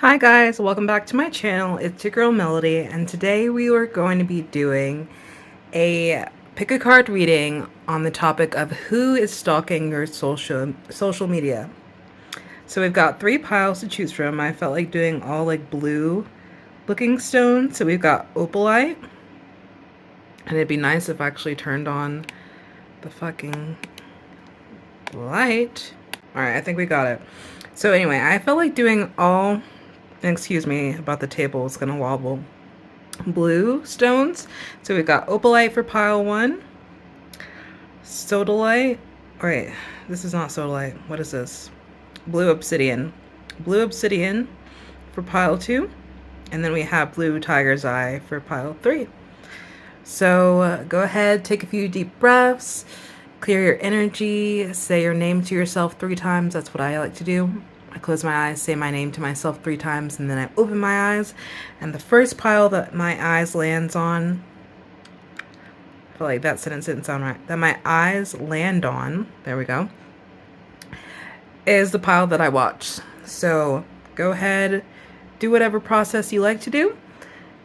Hi guys, welcome back to my channel. It's your girl Melody, and today we are going to be doing a pick a card reading on the topic of who is stalking your social media. So we've got three piles to choose from. I felt like doing all like blue looking stones. So we've got opalite, and it'd be nice if I actually turned on the fucking light. All right, I think we got it. So anyway, I felt like doing all, excuse me about the table, it's gonna wobble, blue stones. So we've got opalite for pile one, sodalite. Wait, this is not sodalite. What is this? Blue obsidian. Blue obsidian for pile two. And then we have blue tiger's eye for pile three. So go ahead, take a few deep breaths, clear your energy, say your name to yourself 3 times. That's what I like to do. I close my eyes, say my name to myself 3 times, and then I open my eyes. And the first pile that my eyes lands on, I feel like that sentence didn't sound right, that my eyes land on, there we go, is the pile that I watch. So go ahead, do whatever process you like to do,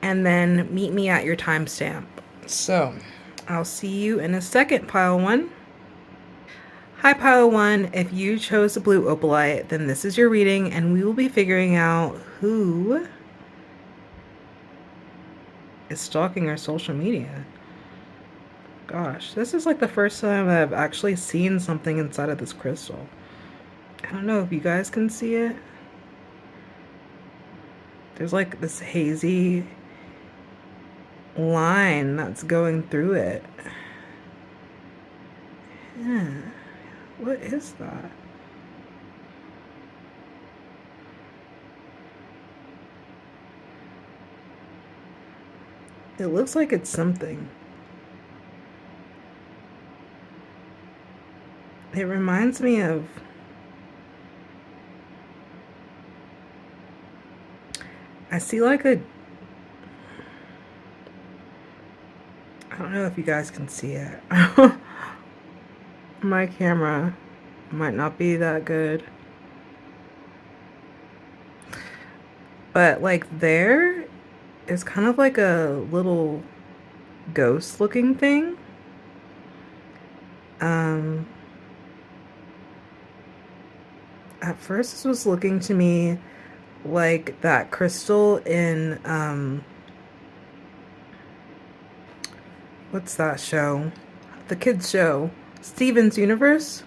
and then meet me at your timestamp. So I'll see you in a second, pile one. Hi, pile one. If you chose the blue opalite, then this is your reading, and we will be figuring out who is stalking our social media. Gosh, this is like the first time I've actually seen something inside of this crystal. I don't know if you guys can see it. There's like this hazy line that's going through it. Yeah. What is that? It looks like it's something. It reminds me of I see like a, I don't know if you guys can see it. My camera might not be that good. But like there is kind of like a little ghost looking thing. At first this was looking to me like that crystal in what's that show? The kids show, Steven's Universe.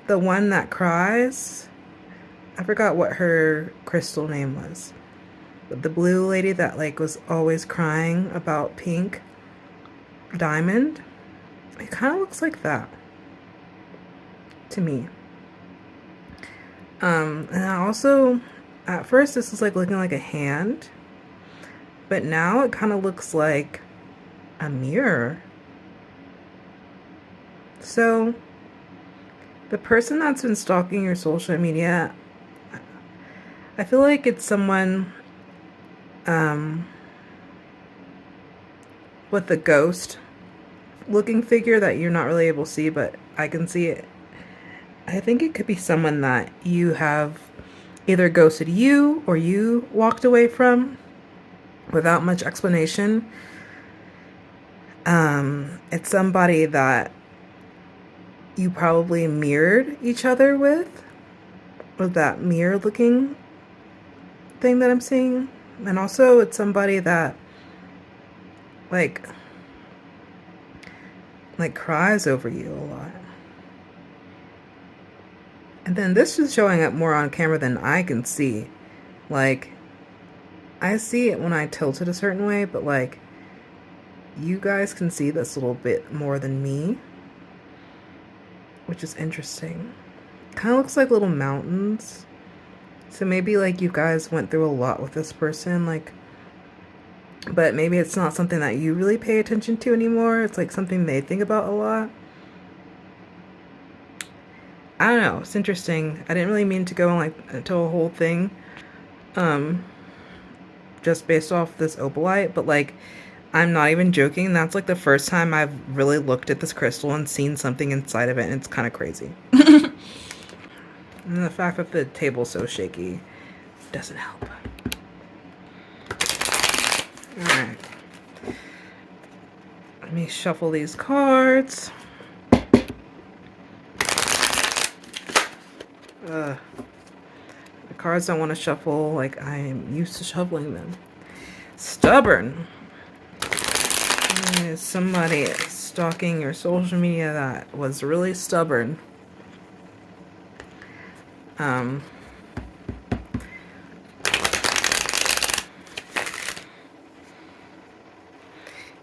The one that cries. I forgot what her crystal name was. But the blue lady that like was always crying about pink diamond. It kind of looks like that to me. And I also, at first this was like looking like a hand, but now it kind of looks like a mirror. So the person that's been stalking your social media, I feel like it's someone with a ghost looking figure that you're not really able to see, but I can see it. I think it could be someone that you have either ghosted you or you walked away from without much explanation. It's somebody that you probably mirrored each other with that mirror looking thing that I'm seeing. And also it's somebody that like cries over you a lot. And then this is showing up more on camera than I can see. Like, I see it when I tilt it a certain way, but like, you guys can see this a little bit more than me, which is interesting. Kind of looks like little mountains. So maybe like you guys went through a lot with this person, like, but maybe it's not something that you really pay attention to anymore. It's like something they think about a lot. I don't know. It's interesting. I didn't really mean to go on like into a whole thing, just based off this opalite, but like, I'm not even joking. That's like the first time I've really looked at this crystal and seen something inside of it, and it's kind of crazy. And the fact that the table's so shaky doesn't help. Alright. Let me shuffle these cards. The cards don't want to shuffle like I am used to shuffling them. Stubborn. Is somebody stalking your social media that was really stubborn?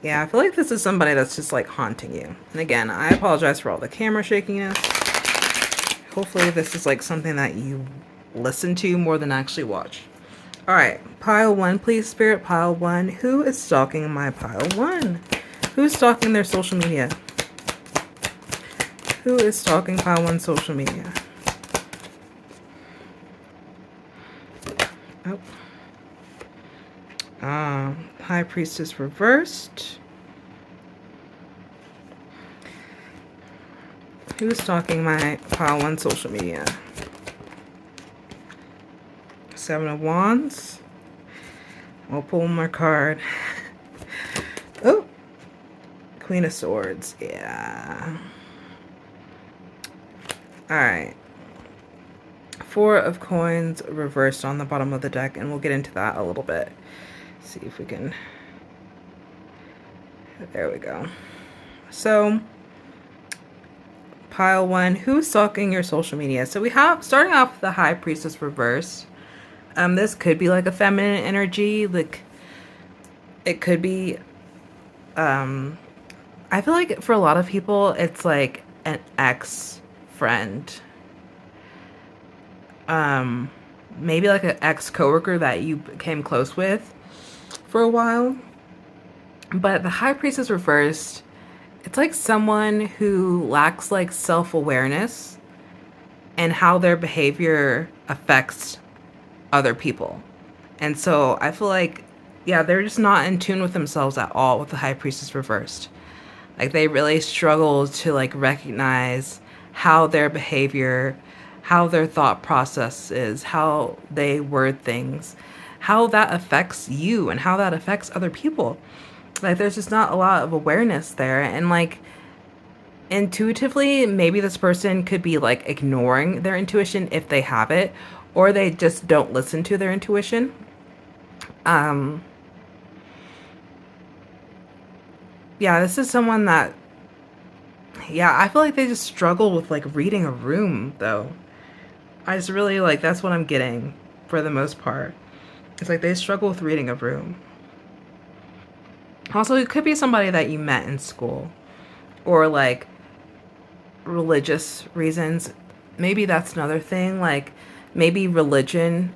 Yeah, I feel like this is somebody that's just like haunting you. And again, I apologize for all the camera shakiness. Hopefully this is like something that you listen to more than actually watch. All right, pile one, please, Spirit. Pile one. Who is stalking my pile one? Who's stalking their social media? Who is stalking pile one social media? Oh. High Priestess reversed. Who's stalking my pile one social media? Seven of Wands. We'll pull one more card. Oh, Queen of Swords. Yeah. All right. Four of Coins reversed on the bottom of the deck, and we'll get into that a little bit. See if we can. There we go. So, pile one. Who's stalking your social media? So we have, starting off with the High Priestess reversed. This could be like a feminine energy. Like, it could be. I feel like for a lot of people, it's like an ex-friend. Maybe like an ex-coworker that you became close with for a while. But the High Priestess reversed, it's like someone who lacks like self-awareness and how their behavior affects other people. And so I feel like, yeah, they're just not in tune with themselves at all with the High Priestess reversed. Like, they really struggle to like recognize how their behavior, how their thought process is, how they word things, how that affects you and how that affects other people. Like, there's just not a lot of awareness there. And like, intuitively, maybe this person could be like ignoring their intuition if they have it, or they just don't listen to their intuition. Yeah, this is someone that, yeah, I feel like they just struggle with like reading a room though. I just really like, that's what I'm getting for the most part. It's like they struggle with reading a room. Also, it could be somebody that you met in school, or like religious reasons. Maybe that's another thing. Like, maybe religion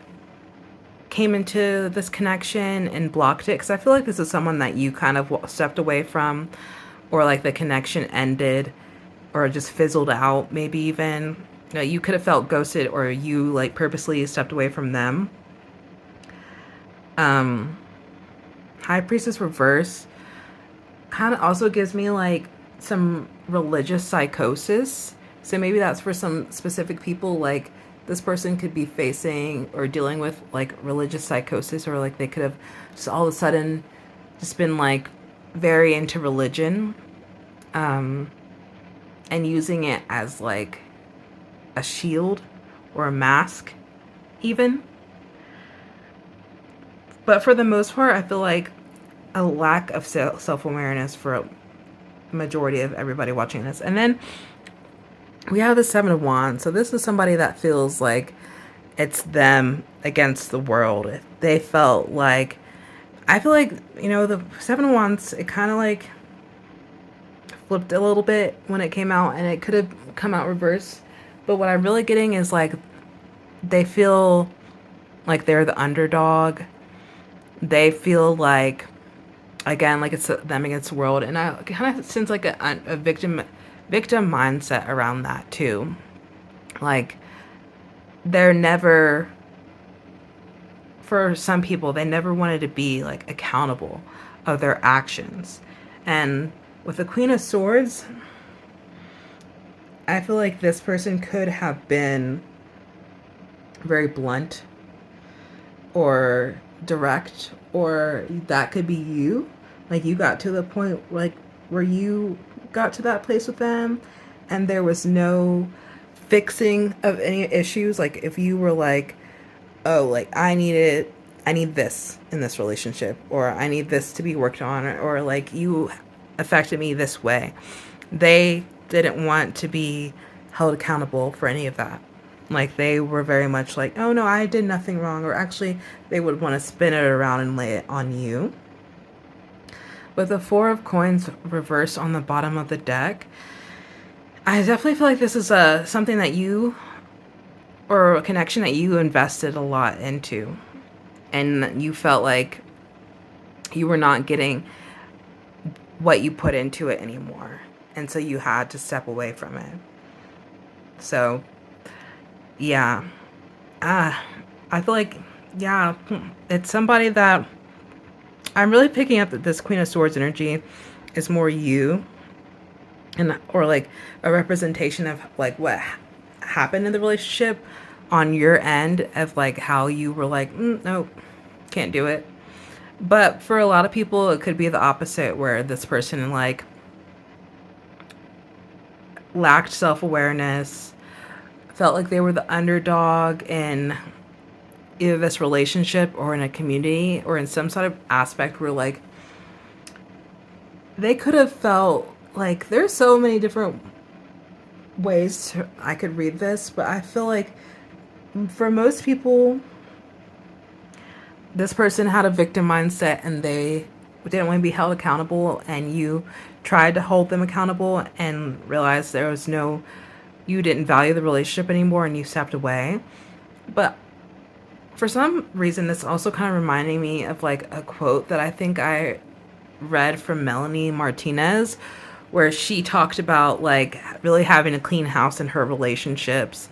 came into this connection and blocked it. Because I feel like this is someone that you kind of stepped away from, or like the connection ended or just fizzled out. Maybe even, you know, you could have felt ghosted, or you like purposely stepped away from them. High Priestess reverse kind of also gives me like some religious psychosis. So maybe that's for some specific people. Like, this person could be facing or dealing with like religious psychosis, or like they could have just all of a sudden just been like very into religion, and using it as like a shield or a mask even. But for the most part, I feel like a lack of self-awareness for a majority of everybody watching this. And then we have the Seven of Wands. So this is somebody that feels like it's them against the world. They felt like, I feel like, you know, the Seven of Wands, it kind of like flipped a little bit when it came out, and it could have come out reverse. But what I'm really getting is like, they feel like they're the underdog. They feel like, again, like it's them against the world. And I kind of sense like a victim mindset around that too. Like, they're never, for some people, they never wanted to be like accountable of their actions. And with the Queen of Swords, I feel like this person could have been very blunt or direct, or that could be you. Like you got to the point like where you got to that place with them and there was no fixing of any issues. Like if you were like, oh, like I need this in this relationship, or I need this to be worked on, or like you affected me this way. They didn't want to be held accountable for any of that. Like they were very much like, oh no, I did nothing wrong, or actually they would want to spin it around and lay it on you. With the Four of Coins reversed on the bottom of the deck, I definitely feel like this is something that you, or a connection that you invested a lot into, and you felt like you were not getting what you put into it anymore, and so you had to step away from it. So yeah, I feel like, yeah, it's somebody that I'm really picking up that this Queen of Swords energy is more you, and or like a representation of like what happened in the relationship on your end, of like how you were like, nope, can't do it. But for a lot of people, it could be the opposite, where this person like lacked self-awareness, felt like they were the underdog in either this relationship or in a community or in some sort of aspect where like they could have felt like, there's so many different ways I could read this, but I feel like for most people, this person had a victim mindset and they didn't want to be held accountable, and you tried to hold them accountable and realized there was no, you didn't value the relationship anymore and you stepped away. But for some reason, this also kind of reminding me of like a quote that I think I read from Melanie Martinez, where she talked about like really having a clean house in her relationships.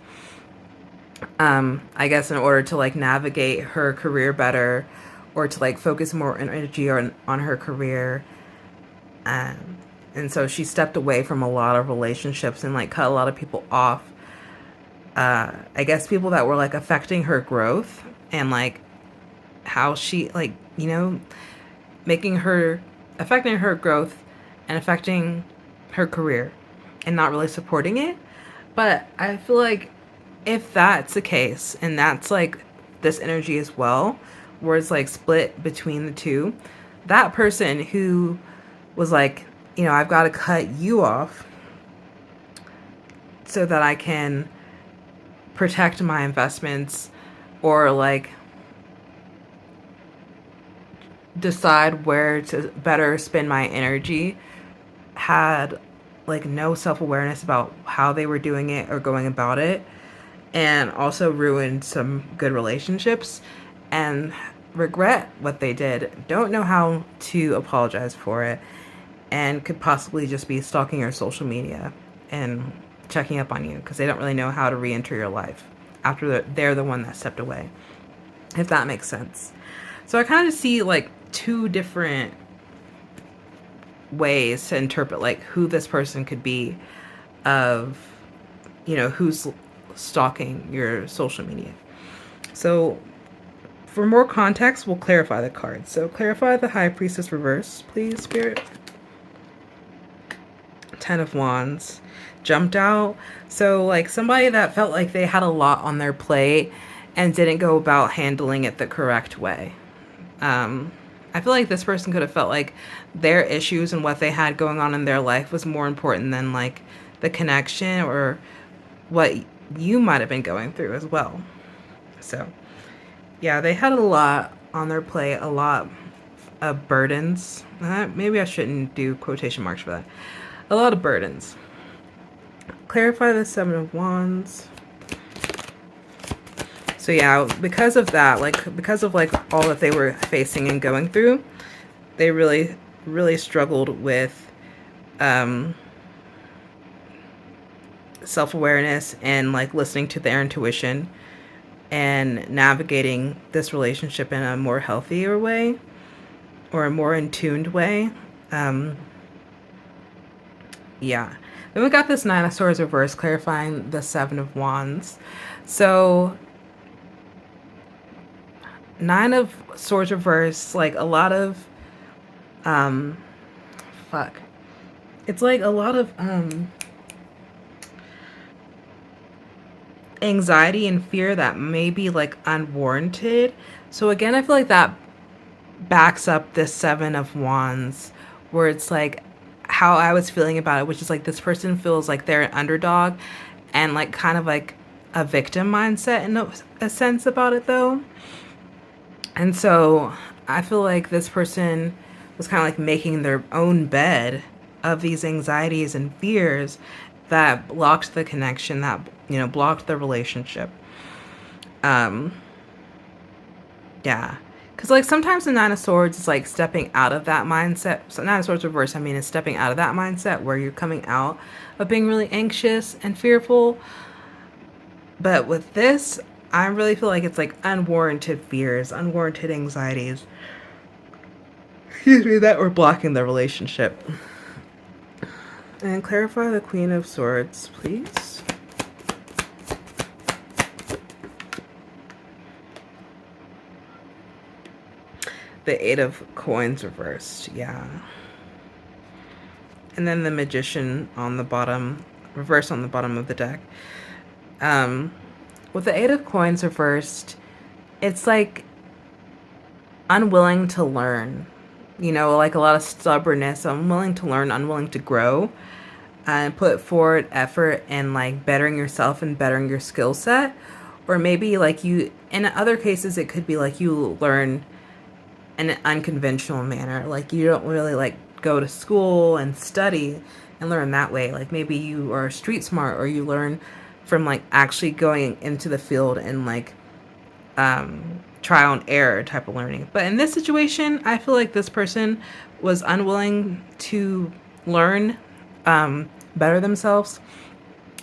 I guess in order to like navigate her career better, or to like focus more energy on her career. And so she stepped away from a lot of relationships and like cut a lot of people off. I guess people that were like affecting her growth, and like how she like, you know, affecting her growth and affecting her career and not really supporting it. But I feel like if that's the case, and that's like this energy as well, where it's like split between the two, that person who was like, you know, I've got to cut you off so that I can protect my investments, or like decide where to better spend my energy, had like no self-awareness about how they were doing it or going about it, and also ruined some good relationships and regret what they did, don't know how to apologize for it, and could possibly just be stalking your social media and checking up on you because they don't really know how to re-enter your life after they're the one that stepped away, if that makes sense. So I kind of see like two different ways to interpret like who this person could be, of, you know, who's stalking your social media. So for more context, we'll clarify the cards. So clarify the High Priestess reverse, please, Spirit. Ten of Wands jumped out. So like somebody that felt like they had a lot on their plate and didn't go about handling it the correct way. I feel like this person could have felt like their issues and what they had going on in their life was more important than like the connection or what you might have been going through as well. So yeah, they had a lot on their plate, a lot of burdens. Maybe I shouldn't do quotation marks for that. A lot of burdens. Clarify the Seven of Wands. So yeah, because of that, like because of like all that they were facing and going through, they really, really struggled with self-awareness and like listening to their intuition and navigating this relationship in a more healthier way, or a more in tuned way. Yeah. Then we got this Nine of Swords reverse, clarifying the Seven of Wands. So Nine of Swords reversed, like a lot of, um, fuck. It's like a lot of, anxiety and fear that may be like unwarranted. So again, I feel like that backs up this Seven of Wands, where it's like how I was feeling about it, which is like this person feels like they're an underdog and like kind of like a victim mindset in a sense about it though. And so I feel like this person was kind of like making their own bed of these anxieties and fears that blocked the connection, that, you know, blocked the relationship. Um, yeah. Because, like, sometimes the Nine of Swords is like stepping out of that mindset. So, Nine of Swords reverse, I mean, is stepping out of that mindset where you're coming out of being really anxious and fearful. But with this, I really feel like it's like unwarranted fears, unwarranted anxieties, excuse me, that were blocking the relationship. And clarify the Queen of Swords, please. The Eight of Coins reversed, yeah. And then the Magician on the bottom, reversed on the bottom of the deck. With the Eight of Coins reversed, it's like unwilling to learn. You know, like a lot of stubbornness, unwilling to learn, unwilling to grow, and put forward effort in like bettering yourself and bettering your skill set. Or maybe like you, in other cases, it could be like you learn in an unconventional manner. Like you don't really like go to school and study and learn that way. Like maybe you are street smart, or you learn from like actually going into the field and like trial and error type of learning. But in this situation, I feel like this person was unwilling to learn, better themselves,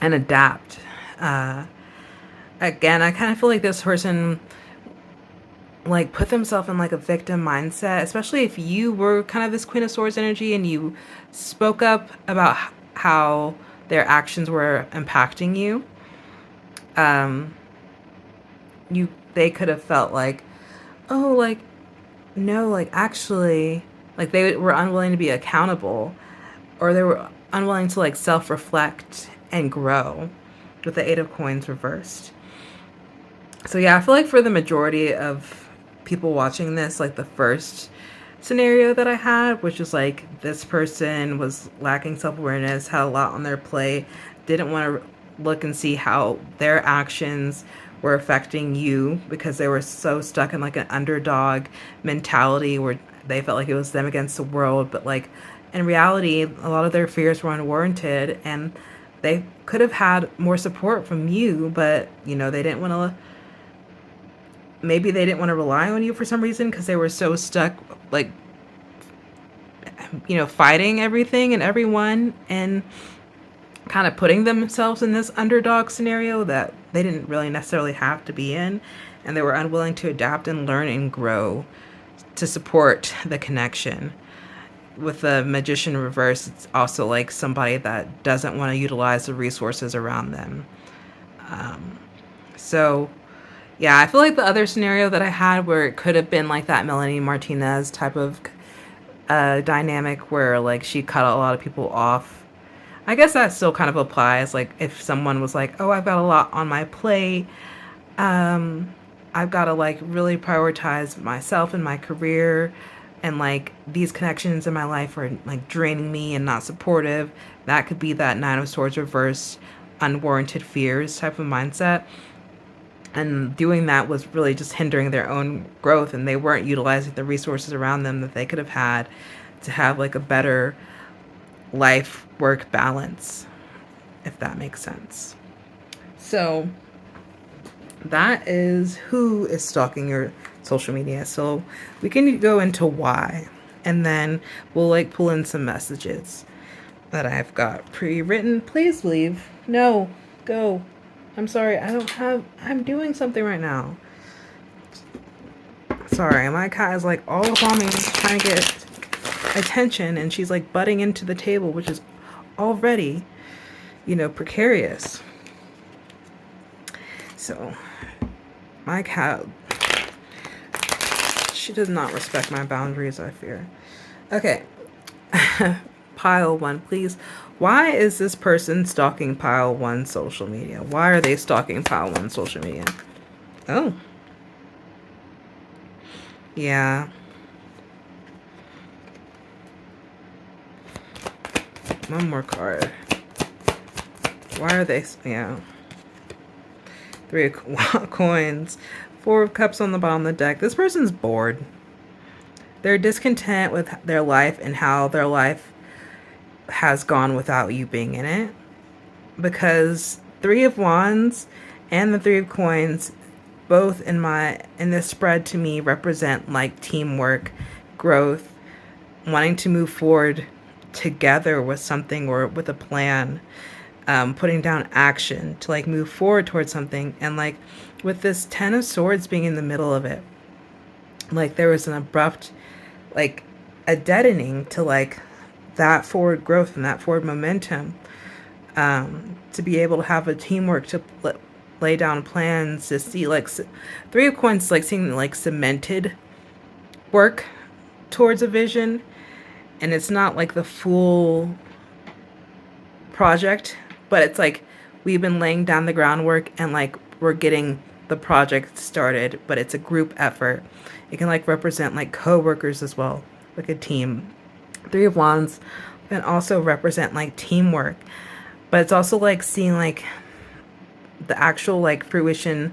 and adapt. Again, I kind of feel like this person like put themselves in like a victim mindset, especially if you were kind of this Queen of Swords energy and you spoke up about how their actions were impacting you. They could have felt like, oh, like, no, like actually, like they were unwilling to be accountable, or they were unwilling to like self-reflect and grow with the Eight of Coins reversed. So yeah, I feel like for the majority of people watching this, like the first scenario that I had, which is like this person was lacking self-awareness, had a lot on their plate, didn't want to look and see how their actions were affecting you because they were so stuck in like an underdog mentality where they felt like it was them against the world. But like in reality, a lot of their fears were unwarranted and they could have had more support from you, but you know, they didn't want to, maybe they didn't want to rely on you for some reason because they were so stuck, like, you know, fighting everything and everyone and kind of putting themselves in this underdog scenario that they didn't really necessarily have to be in. And they were unwilling to adapt and learn and grow to support the connection. With the Magician reverse, it's also like somebody that doesn't want to utilize the resources around them. So yeah, I feel like the other scenario that I had where it could have been like that Melanie Martinez type of dynamic where like she cut a lot of people off. I guess that still kind of applies. Like if someone was like, oh, I've got a lot on my plate. I've got to like really prioritize myself and my career, and like these connections in my life are like draining me and not supportive. That could be that Nine of Swords reversed, unwarranted fears type of mindset. And doing that was really just hindering their own growth, and they weren't utilizing the resources around them that they could have had to have like a better life work balance, if that makes sense. So that is who is stalking your social media. So we can go into why, and then we'll like pull in some messages that I've got pre-written. Please leave. No, go. I'm sorry, I'm doing something right now. Sorry, my cat is like all up on me trying to get attention, and she's like butting into the table, which is already, you know, precarious. So my cat She does not respect my boundaries, I fear. Okay. Pile 1, please. Why is this person stalking Pile 1 social media? Why are they stalking Pile 1 social media? Oh. Yeah. One more card. Why are they... Yeah. 3 of coins. 4 of cups on the bottom of the deck. This person's bored. They're discontent with their life and how their life has gone without you being in it. Because 3 of wands and the 3 of coins, both in this spread to me, represent like teamwork, growth, wanting to move forward together with something or with a plan, putting down action to like move forward towards something. And like with this 10 of swords being in the middle of it, like there was an abrupt, like a deadening to like that forward growth and that forward momentum, to be able to have a teamwork to lay down plans, to see like 3 of coins, like seeing like cemented work towards a vision. And it's not like the full project, but it's like we've been laying down the groundwork and like we're getting the project started, but it's a group effort. It can like represent like co-workers as well, like a team. 3 of wands can also represent like teamwork, but it's also like seeing like the actual like fruition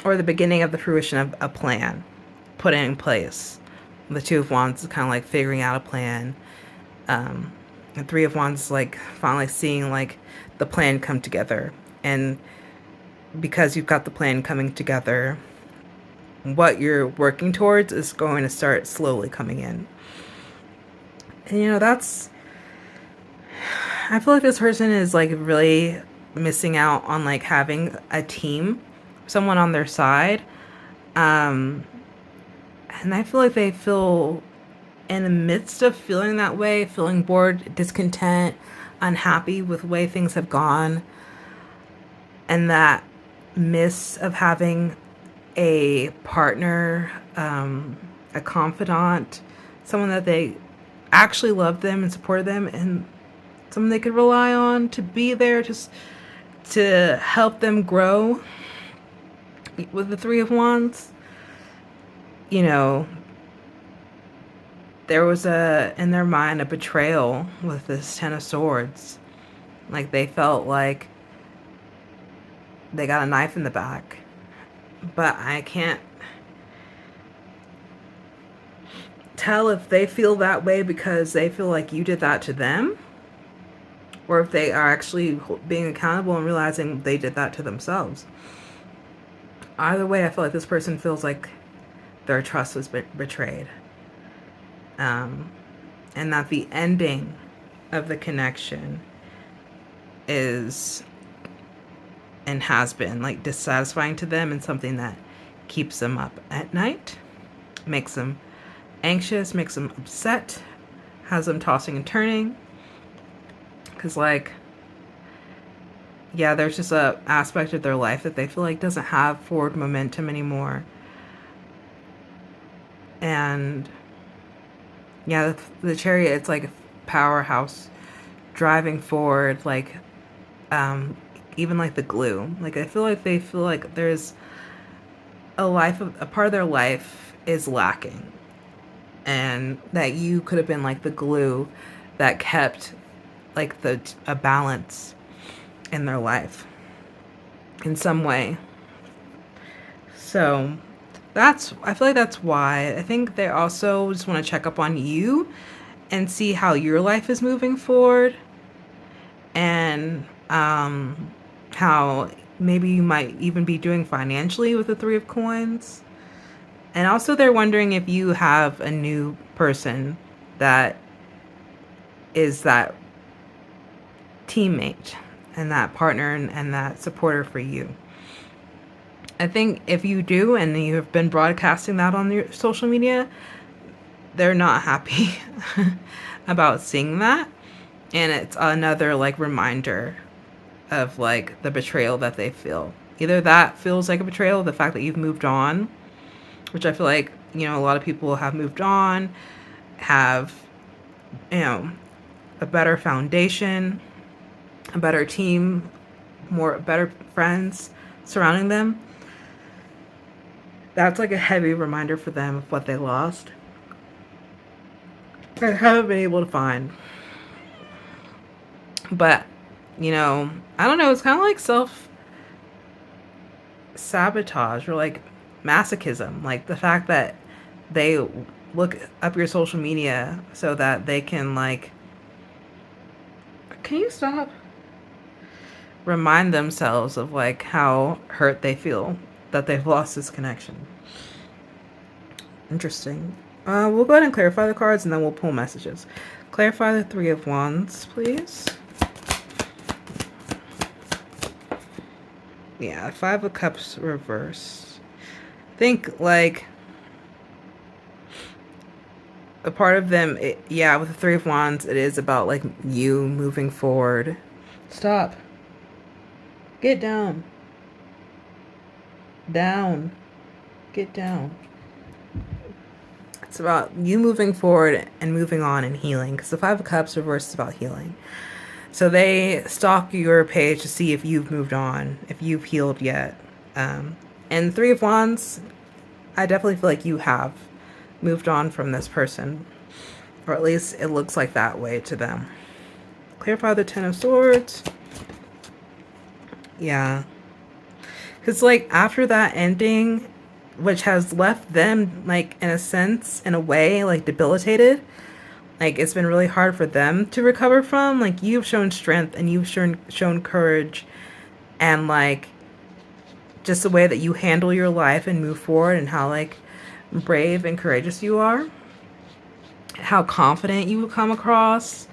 or the beginning of the fruition of a plan put in place. The 2 of wands is kind of like figuring out a plan. And 3 of wands is like finally seeing like the plan come together. And because you've got the plan coming together, what you're working towards is going to start slowly coming in. And you know, I feel like this person is like really missing out on like having a team, someone on their side. And I feel like they feel in the midst of feeling that way, feeling bored, discontent, unhappy with the way things have gone, and that miss of having a partner, a confidant, someone that they actually loved them and supported them, and someone they could rely on to be there just to help them grow. With the 3 of wands, you know, there was in their mind a betrayal with this 10 of swords. Like they felt like they got a knife in the back. But I can't tell if they feel that way because they feel like you did that to them, or if they are actually being accountable and realizing they did that to themselves. Either way, I feel like this person feels like their trust was betrayed. And that the ending of the connection is and has been like dissatisfying to them and something that keeps them up at night, makes them anxious, makes them upset, has them tossing and turning. Because like, yeah, there's just a aspect of their life that they feel like doesn't have forward momentum anymore. And yeah, the Chariot, it's like a powerhouse driving forward, like even like the glue. Like I feel like they feel like there's a part of their life is lacking, and that you could have been like the glue that kept like a balance in their life in some way. So I feel like that's why. I think they also just want to check up on you and see how your life is moving forward, and how maybe you might even be doing financially with the 3 of coins. And also they're wondering if you have a new person that is that teammate and that partner and that supporter for you. I think if you do and you have been broadcasting that on your social media, they're not happy about seeing that. And it's another like reminder of like the betrayal that they feel. Either that feels like a betrayal, the fact that you've moved on, which I feel like You know, a lot of people have moved on, have, you know, a better foundation, a better team, better friends surrounding them. That's like a heavy reminder for them of what they lost and haven't been able to find. But, you know, I don't know, it's kind of like self sabotage or like masochism. Like the fact that they look up your social media so that they can, like, can you stop? Remind themselves of like how hurt they feel that they've lost this connection. Interesting. We'll go ahead and clarify the cards and then we'll pull messages. Clarify the Three of Wands, please. Yeah, Five of Cups reverse. Think like a part of them, with the Three of Wands, it is about like you moving forward. Stop. Get down. Down. Get down. It's about you moving forward and moving on and healing, because the Five of Cups reverse is about healing. So they stalk your page to see if you've moved on, if you've healed yet. And Three of Wands, I definitely feel like you have moved on from this person, or at least it looks like that way to them. Clarify the Ten of Swords. Yeah. Because like after that ending, which has left them like in a sense, in a way, like debilitated, like it's been really hard for them to recover from. Like you've shown strength and you've shown courage, and like just the way that you handle your life and move forward, and how like brave and courageous you are, how confident you come across,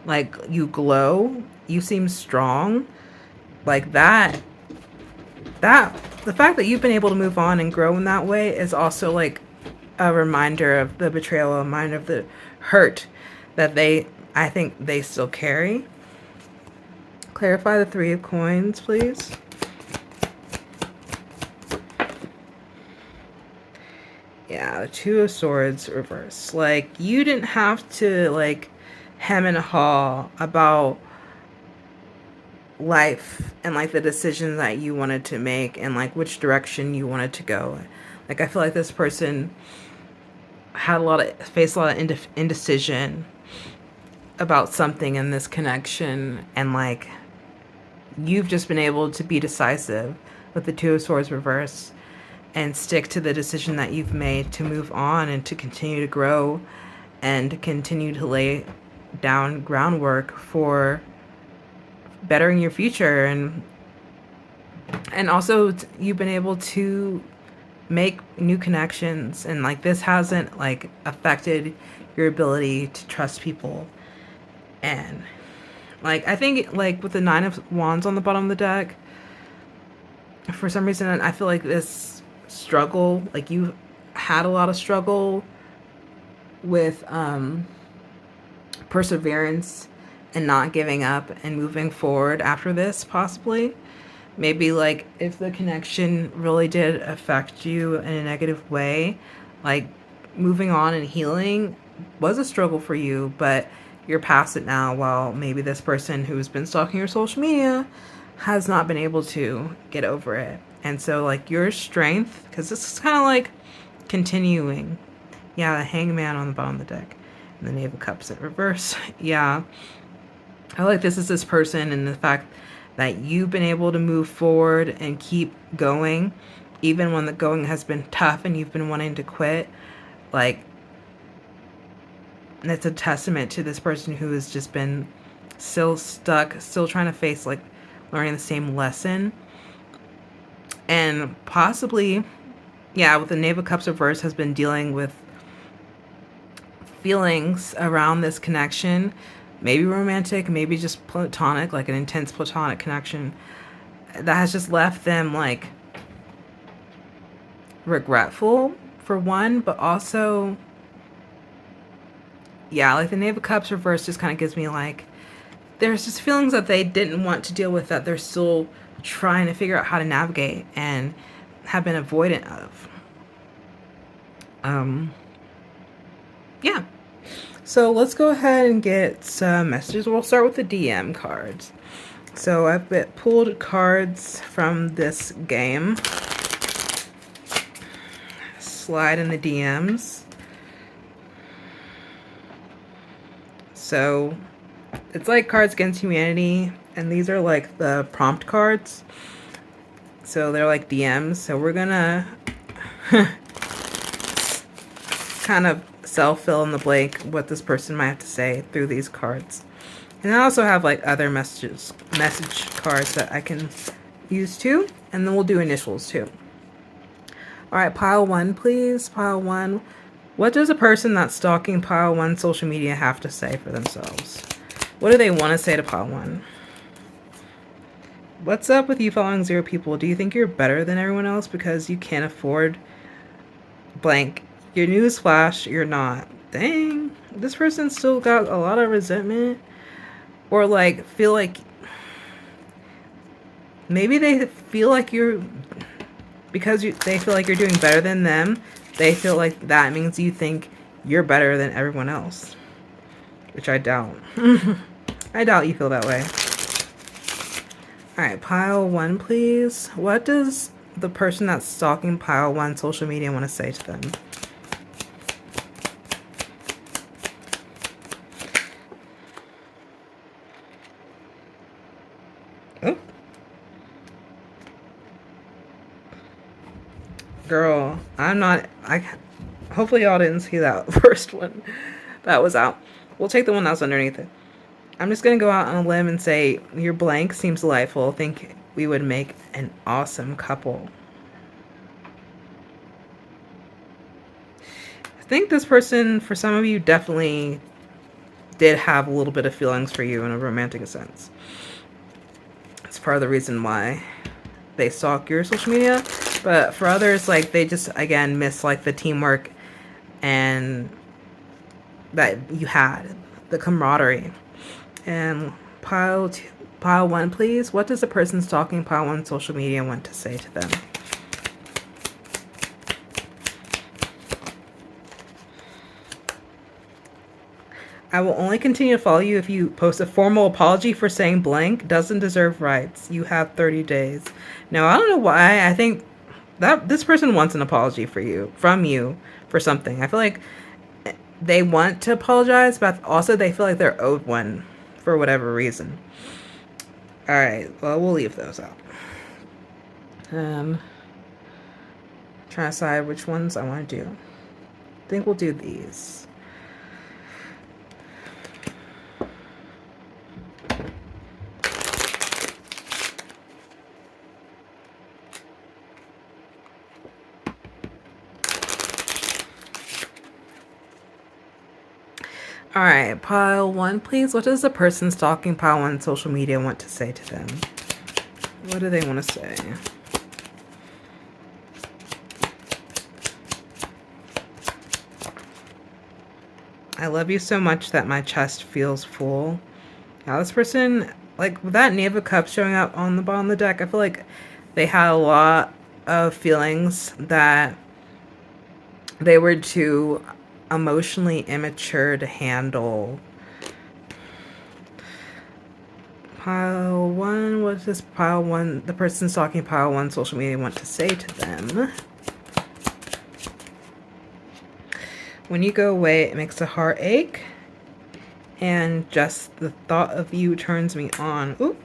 like you glow, you seem strong, like that the fact that you've been able to move on and grow in that way is also like a reminder of the betrayal, a reminder of the hurt that I think they still carry. Clarify the Three of Coins, please. Yeah, the Two of Swords reverse. Like you didn't have to like hem and haw about life and like the decisions that you wanted to make and like which direction you wanted to go. Like I feel like this person had faced a lot of indecision about something in this connection, and like you've just been able to be decisive with the Two of Swords reverse and stick to the decision that you've made to move on and to continue to grow and continue to lay down groundwork for bettering your future. And also you've been able to make new connections, and like this hasn't like affected your ability to trust people. And like I think like with the Nine of Wands on the bottom of the deck, for some reason I feel like this struggle, like you had a lot of struggle with perseverance and not giving up and moving forward after this, possibly. Maybe like if the connection really did affect you in a negative way, like moving on and healing was a struggle for you, but you're past it now, while maybe this person who's been stalking your social media has not been able to get over it. And so like your strength, because this is kind of like continuing. Yeah, the Hangman on the bottom of the deck and the Knave of Cups in reverse. Yeah, I feel like this person, and the fact that you've been able to move forward and keep going even when the going has been tough and you've been wanting to quit. Like, it's a testament to this person who has just been still stuck, still trying to face like learning the same lesson. And possibly, yeah, with the Knave of Cups reverse, has been dealing with feelings around this connection. Maybe romantic, maybe just platonic, like an intense platonic connection that has just left them like regretful for one, but also, yeah, like the Knave of Cups reverse just kind of gives me like, there's just feelings that they didn't want to deal with that they're still trying to figure out how to navigate and have been avoidant of. Yeah. So let's go ahead and get some messages. We'll start with the DM cards. So I've pulled cards from this game. Slide in the DMs. So it's like Cards Against Humanity, and these are like the prompt cards. So they're like DMs. So we're gonna kind of fill in the blank what this person might have to say through these cards. And I also have like other message cards that I can use too, and then we'll do initials too. All right, pile one, please. Pile one. What does a person that's stalking pile one social media have to say for themselves? What do they want to say to pile one? What's up with you following 0 people? Do you think you're better than everyone else because you can't afford blank? Your newsflash, you're not. Dang, this person still got a lot of resentment, or like feel like maybe they feel like you're, because they feel like you're doing better than them. They feel like that means you think you're better than everyone else, which I doubt. I doubt you feel that way. All right, pile one, please. What does the person that's stalking pile one social media want to say to them? Oh. Girl, hopefully y'all didn't see that first one that was out. We'll take the one that's underneath it. I'm just going to go out on a limb and say, your blank seems delightful. Think we would make an awesome couple. I think this person, for some of you, definitely did have a little bit of feelings for you in a romantic sense. It's part of the reason why they stalk your social media. But for others, like, they just, again, miss like the teamwork and that you had, the camaraderie. And pile one, please. What does the person stalking pile one social media want to say to them? I will only continue to follow you if you post a formal apology for saying blank doesn't deserve rights. You have 30 days. Now, I don't know why. I think that this person wants an apology from you for something. I feel like they want to apologize, but also they feel like they're owed one for whatever reason. All right, well, we'll leave those out. Trying to decide which ones I want to do. I think we'll do these. All right, pile one, please. What does the person stalking pile one social media want to say to them? What do they want to say? I love you so much that my chest feels full. Now, this person, like, with that Knave of Cups showing up on the bottom of the deck, I feel like they had a lot of feelings that they were too emotionally immature to handle. Pile one, what does pile one, the person stalking pile one social media want to say to them? When you go away, it makes a heart ache. And just the thought of you turns me on. Ooh.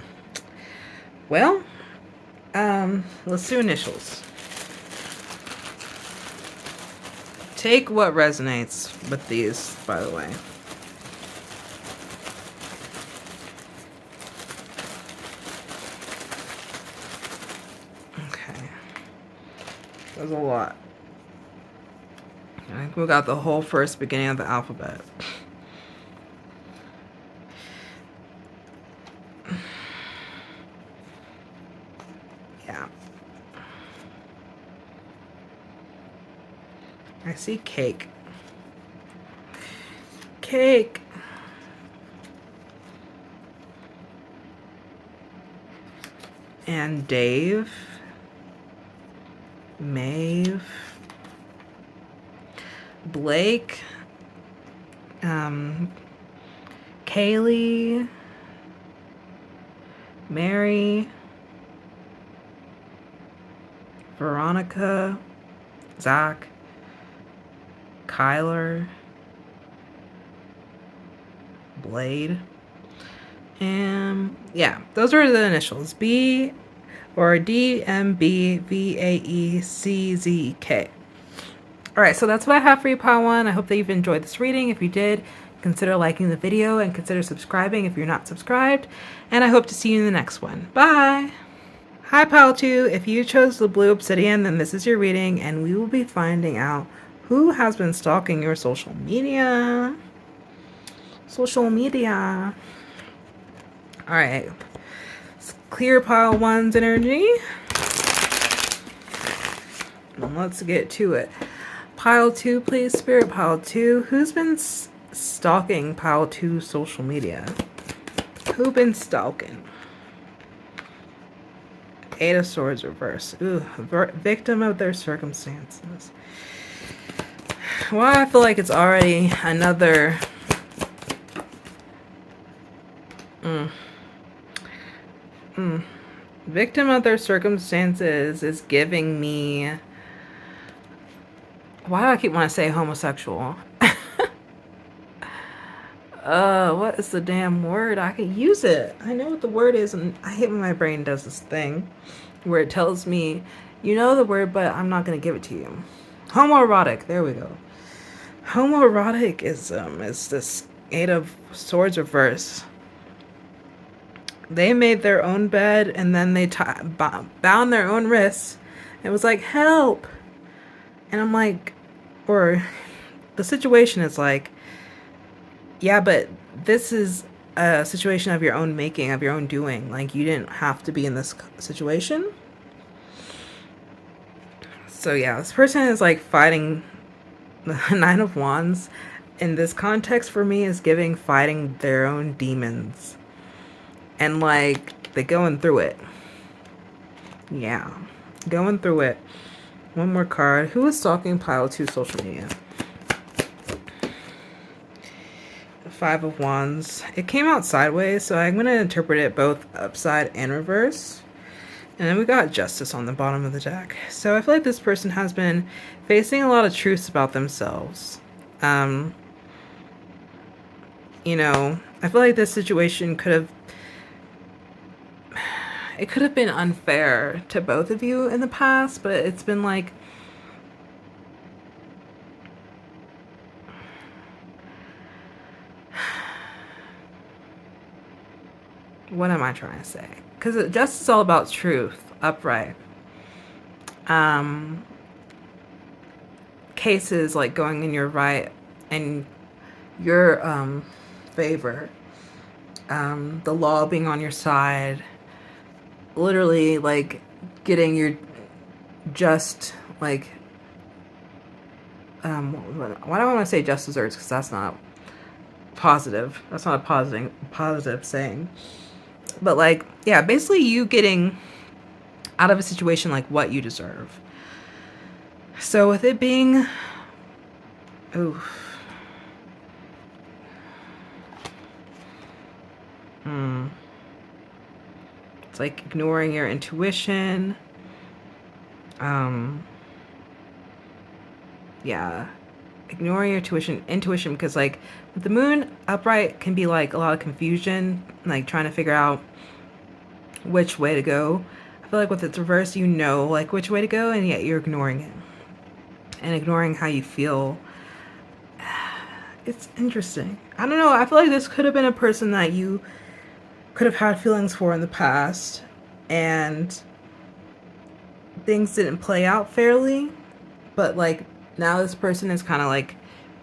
Well, let's do initials. Take what resonates with these, by the way. Okay. That was a lot. I think we got the whole first beginning of the alphabet. Yeah. I see cake. Cake. And Dave. Maeve. Blake, Kaylee, Mary, Veronica, Zach, Kyler, Blade, and yeah, those are the initials. B or D M B V A E C Z K. All right, so that's what I have for you, Pile 1. I hope that you've enjoyed this reading. If you did, consider liking the video and consider subscribing if you're not subscribed. And I hope to see you in the next one. Bye! Hi, Pile 2. If you chose the blue obsidian, then this is your reading, and we will be finding out who has been stalking your social media. Social media. All right. Let's clear Pile 1's energy. And let's get to it. Pile 2, please, Spirit. Pile 2. Who's been stalking Pile 2's social media? Who been stalking? Eight of Swords reverse. Ooh, victim of their circumstances. Well, I feel like it's already another... Victim of their circumstances is giving me... Why do I keep wanting to say homosexual? What is the damn word? I can use it. I know what the word is, and I hate when my brain does this thing where it tells me, you know the word, but I'm not going to give it to you. Homoerotic. There we go. Homoerotic is this Eight of Swords reverse. They made their own bed, and then they bound their own wrists. It was like, help. And I'm like, or the situation is like, yeah, but this is a situation of your own making, of your own doing. Like, you didn't have to be in this situation. So yeah, this person is like fighting the Nine of Wands. In this context for me is fighting their own demons. And like, they're going through it. Yeah, going through it. One more card. Who is stalking Pile 2 social media? Five of Wands. It came out sideways, so I'm going to interpret it both upside and reverse. And then we got Justice on the bottom of the deck. So I feel like this person has been facing a lot of truths about themselves. You know, I feel like this situation could have been unfair to both of you in the past, but it's been like, what am I trying to say? Because justice is all about truth, upright. Cases like going in your right and your favor. The law being on your side. Literally, like, getting your just, like, why do I want to say just desserts? Because that's not positive. That's not a positive saying. But like, yeah, basically you getting out of a situation like what you deserve. So with it being, it's like ignoring your intuition. Yeah, ignoring your intuition, because like with the moon upright can be like a lot of confusion, like trying to figure out which way to go. I feel like with its reverse, you know, like which way to go, and yet you're ignoring it and ignoring how you feel. It's interesting. I don't know. I feel like this could have been a person that you could have had feelings for in the past, and things didn't play out fairly, but like now this person is kind of like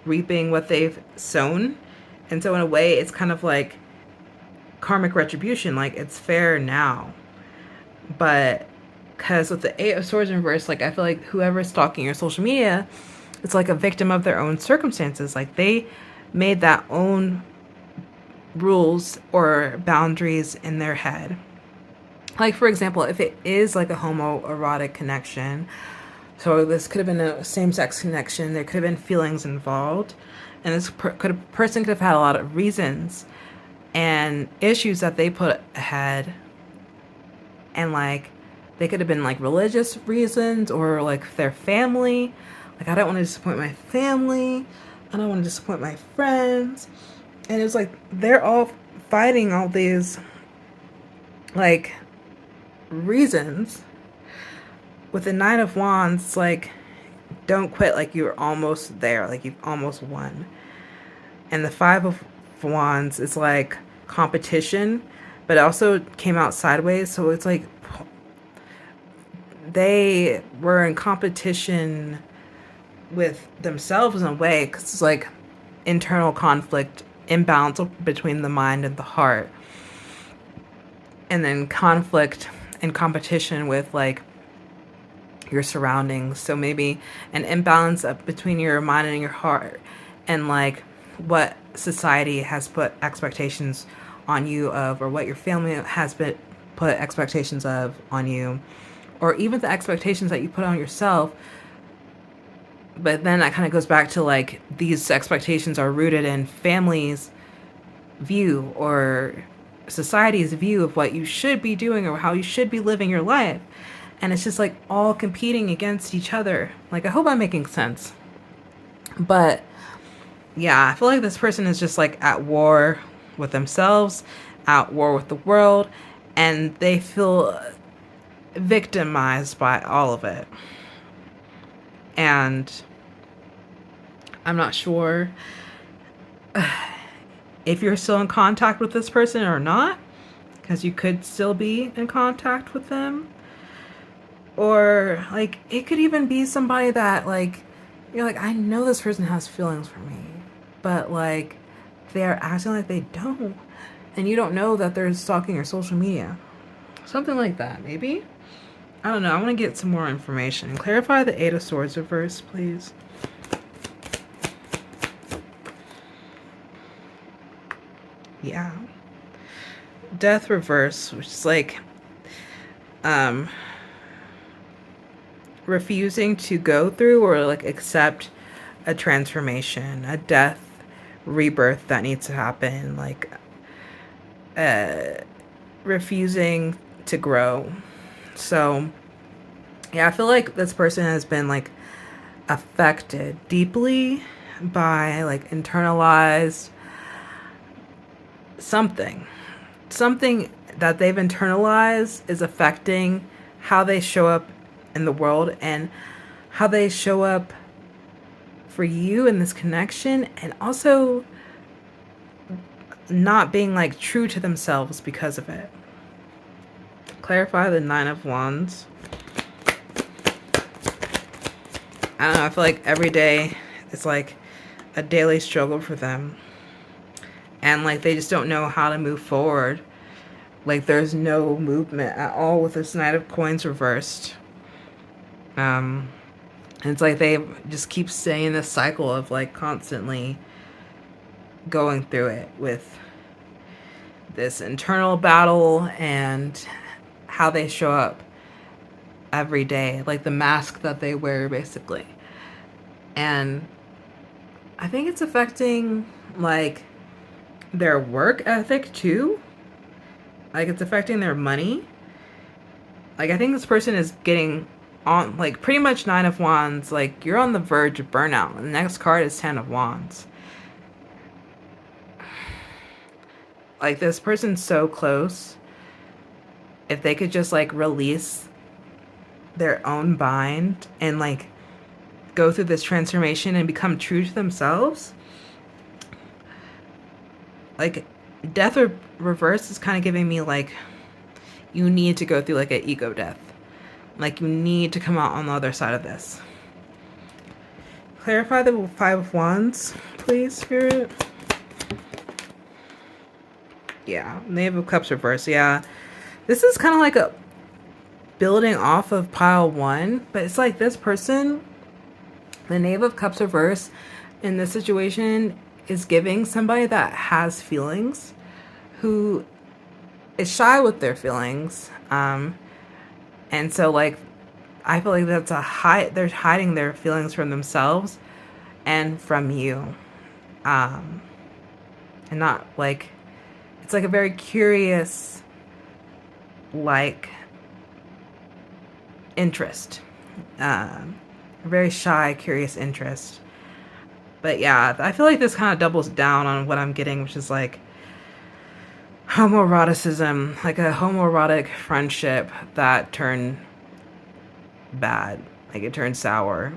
reaping what they've sown. And so in a way, it's kind of like karmic retribution. Like, it's fair now. But because with the Eight of Swords in reverse, like, I feel like whoever's stalking your social media, it's like a victim of their own circumstances. Like, they made that own rules or boundaries in their head. Like, for example, if it is like a homoerotic connection, So this could have been a same-sex connection. There could have been feelings involved. And this person could have had a lot of reasons and issues that they put ahead. And like, they could have been like religious reasons or like their family. Like, I don't want to disappoint my family. I don't want to disappoint my friends. And it was like, they're all fighting all these like reasons. With the Nine of Wands, like, don't quit, like you're almost there, like you've almost won. And the Five of Wands is like competition, but it also came out sideways. So it's like they were in competition with themselves in a way, because it's like internal conflict, imbalance between the mind and the heart. And then conflict and competition with like your surroundings. So maybe an imbalance between your mind and your heart, and like what society has put expectations on you of, or what your family has been put expectations of on you, or even the expectations that you put on yourself. But then that kind of goes back to like, these expectations are rooted in family's view or society's view of what you should be doing or how you should be living your life. And it's just like all competing against each other. Like, I hope I'm making sense. But yeah, I feel like this person is just like at war with themselves, at war with the world, and they feel victimized by all of it. And I'm not sure if you're still in contact with this person or not, because you could still be in contact with them. Or like, it could even be somebody that like, you're like, I know this person has feelings for me, but like, they're acting like they don't, and you don't know that they're stalking your social media. Something like that, maybe. I don't know. I want to get some more information. Clarify the Eight of Swords reverse, please. Yeah. Death reverse, which is like refusing to go through or like accept a transformation, a death, rebirth that needs to happen, like refusing to grow. So yeah, I feel like this person has been like affected deeply by like internalized something that they've internalized is affecting how they show up in the world and how they show up for you in this connection, and also not being like true to themselves because of it. Clarify the Nine of Wands. I don't know, I feel like every day it's like a daily struggle for them, and like they just don't know how to move forward. Like, there's no movement at all with this Knight of Coins reversed. And it's like they just keep staying in this cycle of like constantly going through it with this internal battle and how they show up every day, like the mask that they wear basically. And I think it's affecting like their work ethic too. Like, it's affecting their money. Like, I think this person is getting on, like, pretty much Nine of Wands. Like, you're on the verge of burnout. And the next card is Ten of Wands. Like, this person's so close. If they could just, like, release their own mind and, like, go through this transformation and become true to themselves. Like, death or reverse is kind of giving me like, you need to go through like an ego death. Like, you need to come out on the other side of this. Clarify the Five of Wands, please, Spirit. Yeah, Knave of Cups reverse. Yeah, this is kind of like a building off of pile one, but it's like this person, the Knave of Cups reverse in this situation is giving somebody that has feelings, who is shy with their feelings, and so like I feel like that's they're hiding their feelings from themselves and from you. And not like, it's like a very curious, like, interest. A very shy, curious interest. But yeah, I feel like this kind of doubles down on what I'm getting, which is like homoeroticism, like a homoerotic friendship that turned bad, like it turned sour.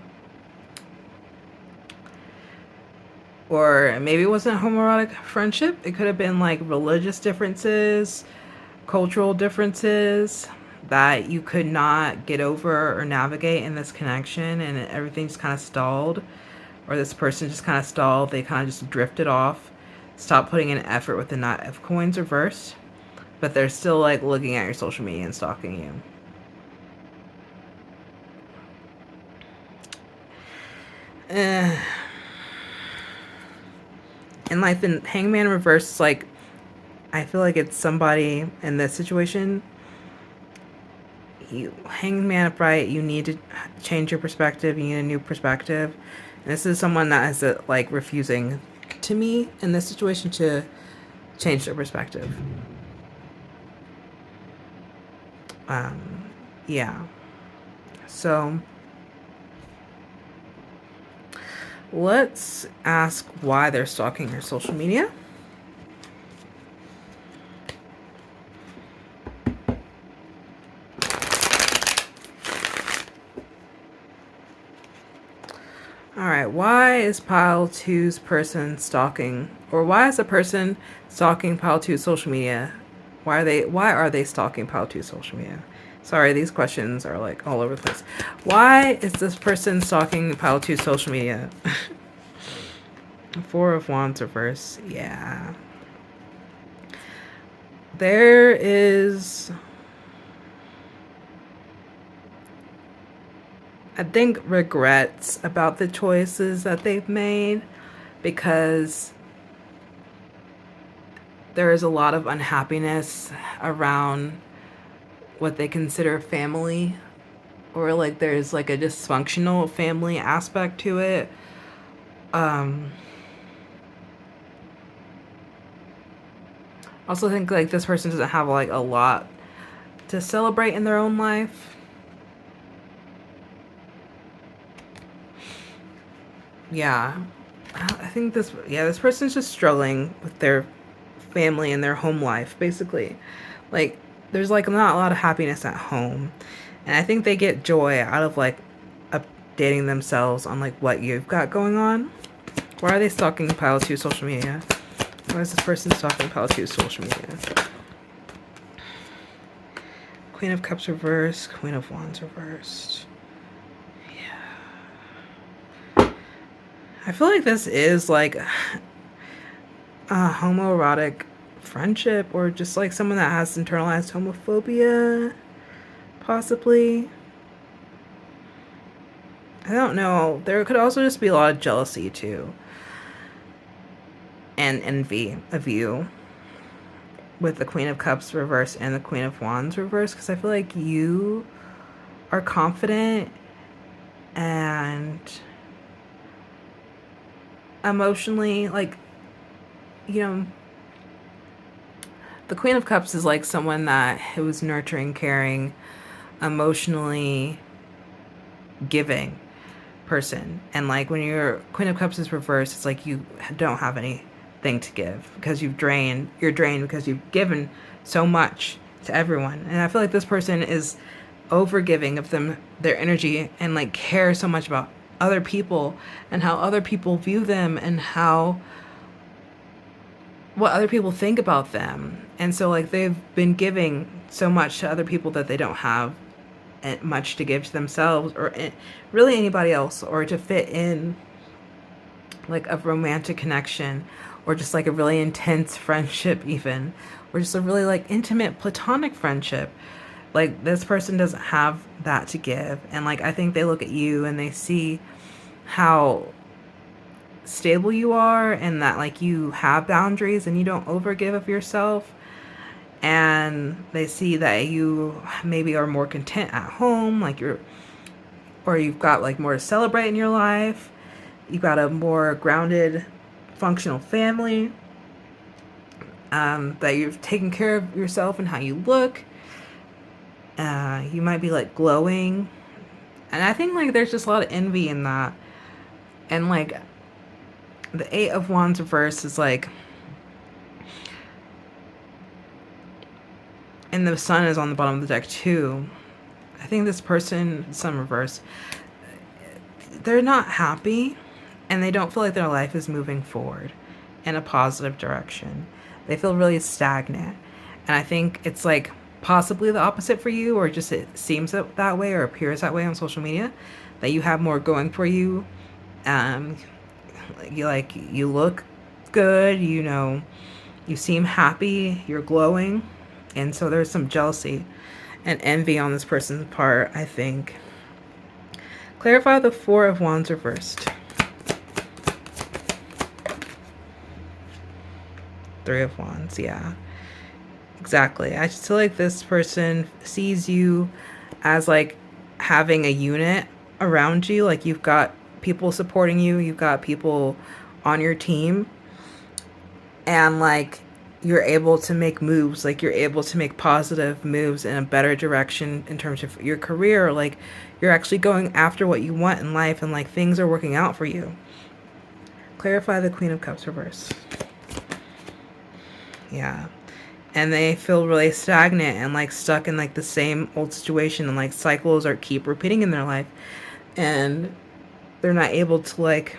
Or maybe it wasn't a homoerotic friendship. It could have been like religious differences, cultural differences that you could not get over or navigate in this connection, and everything just kind of stalled. Or this person just kind of stalled. They kind of just drifted off, stopped putting in effort with the Knight of Coins reversed, but they're still like looking at your social media and stalking you. And like the Hangman reverse, like, I feel like it's somebody in this situation. You Hangman upright, you need to change your perspective. You need a new perspective. And this is someone that is like refusing to me in this situation to change their perspective. Yeah. So let's ask why they're stalking your social media. All right, why is pile two's person stalking, or why is a person stalking pile two's social media? Why are they stalking pile two's social media? Sorry, these questions are like all over the place. Why is this person stalking pile two's social media? Four of Wands reverse. Yeah. There is, I think, regrets about the choices that they've made, because there is a lot of unhappiness around what they consider family, or like there's like a dysfunctional family aspect to it. Also think like this person doesn't have like a lot to celebrate in their own life. Yeah. I think this person's just struggling with their family and their home life, basically. Like, there's like not a lot of happiness at home. And I think they get joy out of like updating themselves on like what you've got going on. Why are they stalking pile 2 social media? Why is this person stalking pile 2 social media? Queen of Cups reversed, Queen of Wands reversed. I feel like this is like a homoerotic friendship, or just like someone that has internalized homophobia, possibly. I don't know. There could also just be a lot of jealousy too, and envy of you with the Queen of Cups reverse and the Queen of Wands reverse, because I feel like you are confident and emotionally, like, you know, the Queen of Cups is like someone that was nurturing, caring, emotionally giving person. And like when your Queen of Cups is reversed, it's like you don't have anything to give because you're drained because you've given so much to everyone. And I feel like this person is overgiving of them, their energy, and like care so much about other people and how other people view them and what other people think about them. And so like they've been giving so much to other people that they don't have much to give to themselves or really anybody else, or to fit in like a romantic connection, or just like a really intense friendship even, or just a really like intimate platonic friendship. Like this person doesn't have that to give. And like I think they look at you and they see how stable you are, and that like you have boundaries and you don't overgive of yourself, and they see that you maybe are more content at home, like you're or you've got like more to celebrate in your life. You've got a more grounded, functional family. That you've taken care of yourself and how you look. You might be like glowing. And I think like there's just a lot of envy in that. And like the Eight of Wands reverse is like, and the Sun is on the bottom of the deck too. I think this person, Sun reverse, they're not happy and they don't feel like their life is moving forward in a positive direction. They feel really stagnant. And I think it's like possibly the opposite for you, or just it seems that way or appears that way on social media, that you have more going for you. You look good, you know, you seem happy, you're glowing. And so there's some jealousy and envy on this person's part, I think. Clarify the Four of Wands reversed. Three of Wands, yeah. Exactly. I just feel like this person sees you as like having a unit around you. Like you've got people supporting you, you've got people on your team, and like you're able to make moves, like you're able to make positive moves in a better direction in terms of your career. Like you're actually going after what you want in life, and like things are working out for you. Clarify the Queen of Cups reverse. Yeah. And they feel really stagnant and like stuck in like the same old situation, and like cycles are keep repeating in their life, and they're not able to like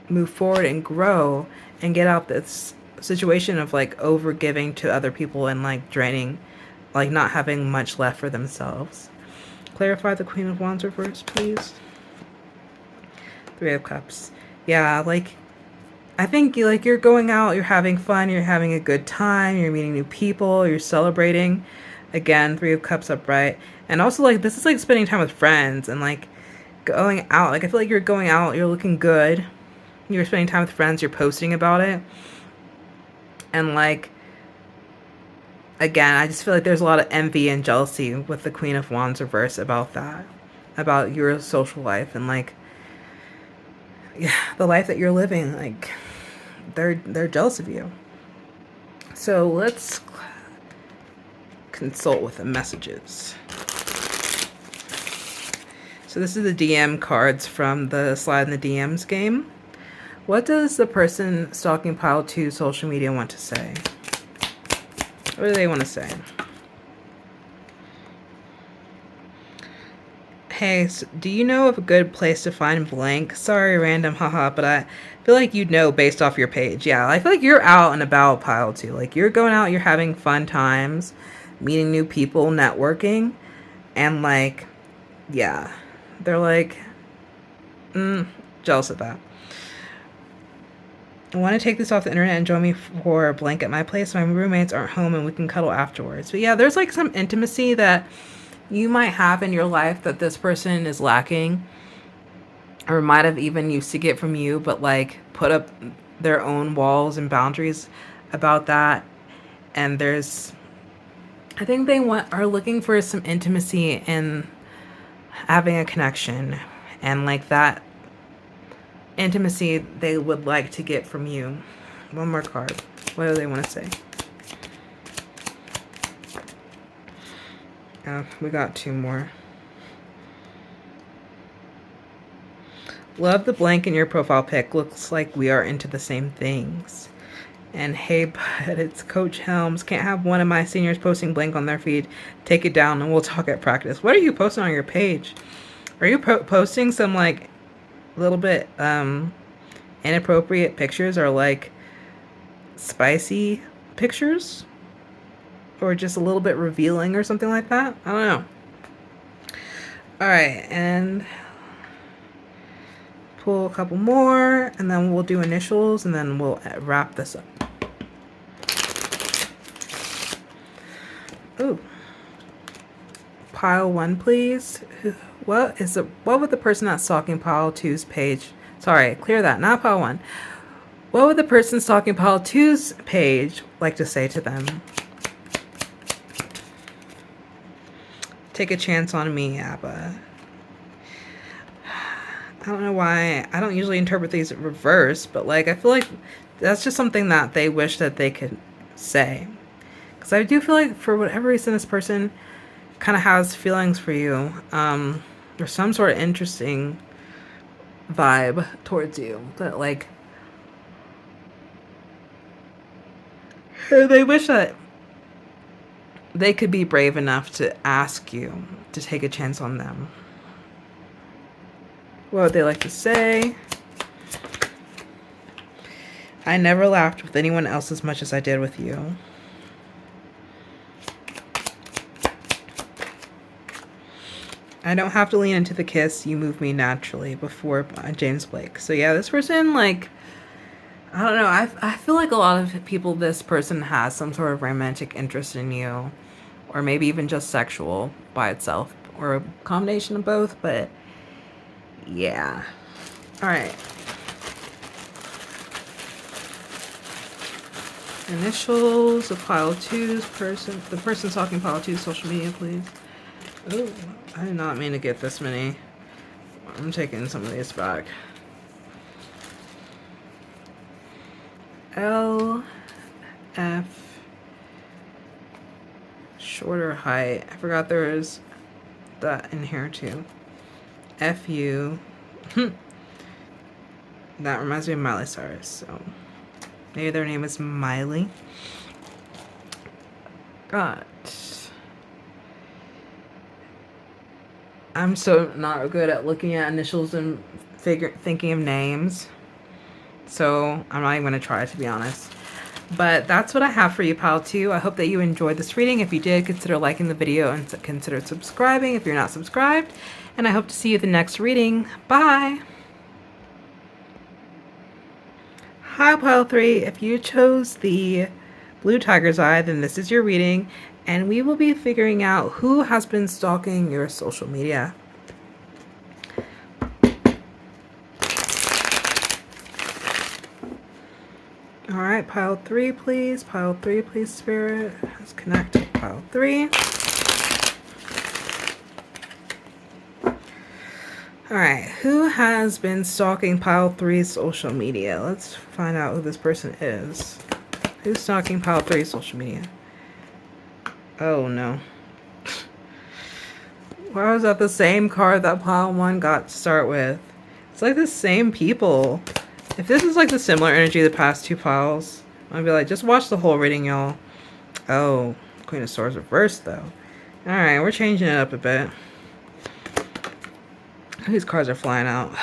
move forward and grow and get out this situation of like over giving to other people and like draining, like not having much left for themselves. Clarify the Queen of Wands reverse, please. Three of Cups. Yeah, like I think you're going out, you're having fun, you're having a good time, you're meeting new people, you're celebrating. Again, Three of Cups upright. And also like this is like spending time with friends and like going out. Like I feel like you're going out, you're looking good, you're spending time with friends, you're posting about it. And like again, I just feel like there's a lot of envy and jealousy with the Queen of Wands reverse about that. About your social life and like yeah, the life that you're living. Like they're jealous of you. So let's consult with the messages. So this is the DM cards from the Slide in the DMs game. What does the person stalking pile 2 social media want to say? What do they want to say? Hey, so do you know of a good place to find blank? Sorry, random, haha, but I feel like you'd know based off your page. Yeah, I feel like you're out and about pile 2. Like you're going out, you're having fun times, meeting new people, networking, and like, yeah, they're like, jealous of that. I want to take this off the internet and join me for a blank at my place. My roommates aren't home and we can cuddle afterwards. But yeah, there's like some intimacy that you might have in your life that this person is lacking, or might have even used to get from you, but like put up their own walls and boundaries about that. And I think they are looking for some intimacy and having a connection, and like that intimacy they would like to get from you. One more card. What do they want to say? We got 2 more. Love the blank in your profile pic. Looks like we are into the same things. And hey, bud, it's Coach Helms. Can't have one of my seniors posting blank on their feed. Take it down and we'll talk at practice. What are you posting on your page? Are you posting some like little bit inappropriate pictures, or like spicy pictures? Or just a little bit revealing or something like that? I don't know. Alright, and pull a couple more, and then we'll do initials, and then we'll wrap this up. Ooh. Pile 1, please. What would the person that's stalking pile 2's page... Sorry, clear that. Not pile 1. What would the person stalking pile 2's page like to say to them? Take a chance on me, Abba. I don't know why. I don't usually interpret these in reverse, but like I feel like that's just something that they wish that they could say. Because I do feel like for whatever reason, this person kind of has feelings for you. There's some sort of interesting vibe towards you that like they wish that they could be brave enough to ask you to take a chance on them. What would they like to say? I never laughed with anyone else as much as I did with you. I don't have to lean into the kiss. You move me naturally. Before James Blake. So yeah, this person, like, I don't know. I feel like a lot of people, this person has some sort of romantic interest in you. Or maybe even just sexual by itself. Or a combination of both. But yeah. Alright. Initials of pile 2's person. The person talking pile 2's social media, please. Oh, I did not mean to get this many. I'm taking some of these back. L, F, shorter height. I forgot there is that in here too. F, U. That reminds me of Miley Cyrus, so maybe their name is Miley. God. I'm so not good at looking at initials and thinking of names. So I'm not even going to try, to be honest. But that's what I have for you, pile 2. I hope that you enjoyed this reading. If you did, consider liking the video and consider subscribing if you're not subscribed. And I hope to see you at the next reading. Bye! Hi, pile 3. If you chose the blue tiger's eye, then this is your reading. And we will be figuring out who has been stalking your social media. All right, pile 3, please. Pile 3, please, Spirit. Let's connect to pile 3. All right, who has been stalking pile 3's social media? Let's find out who this person is. Who's stalking pile 3's social media? Oh no. Why was that the same card that pile 1 got to start with? It's like the same people. If this is like the similar energy of the past 2 piles, I'd be like, just watch the whole reading, y'all. Oh, Queen of Swords reversed though. Alright, we're changing it up a bit. These cards are flying out.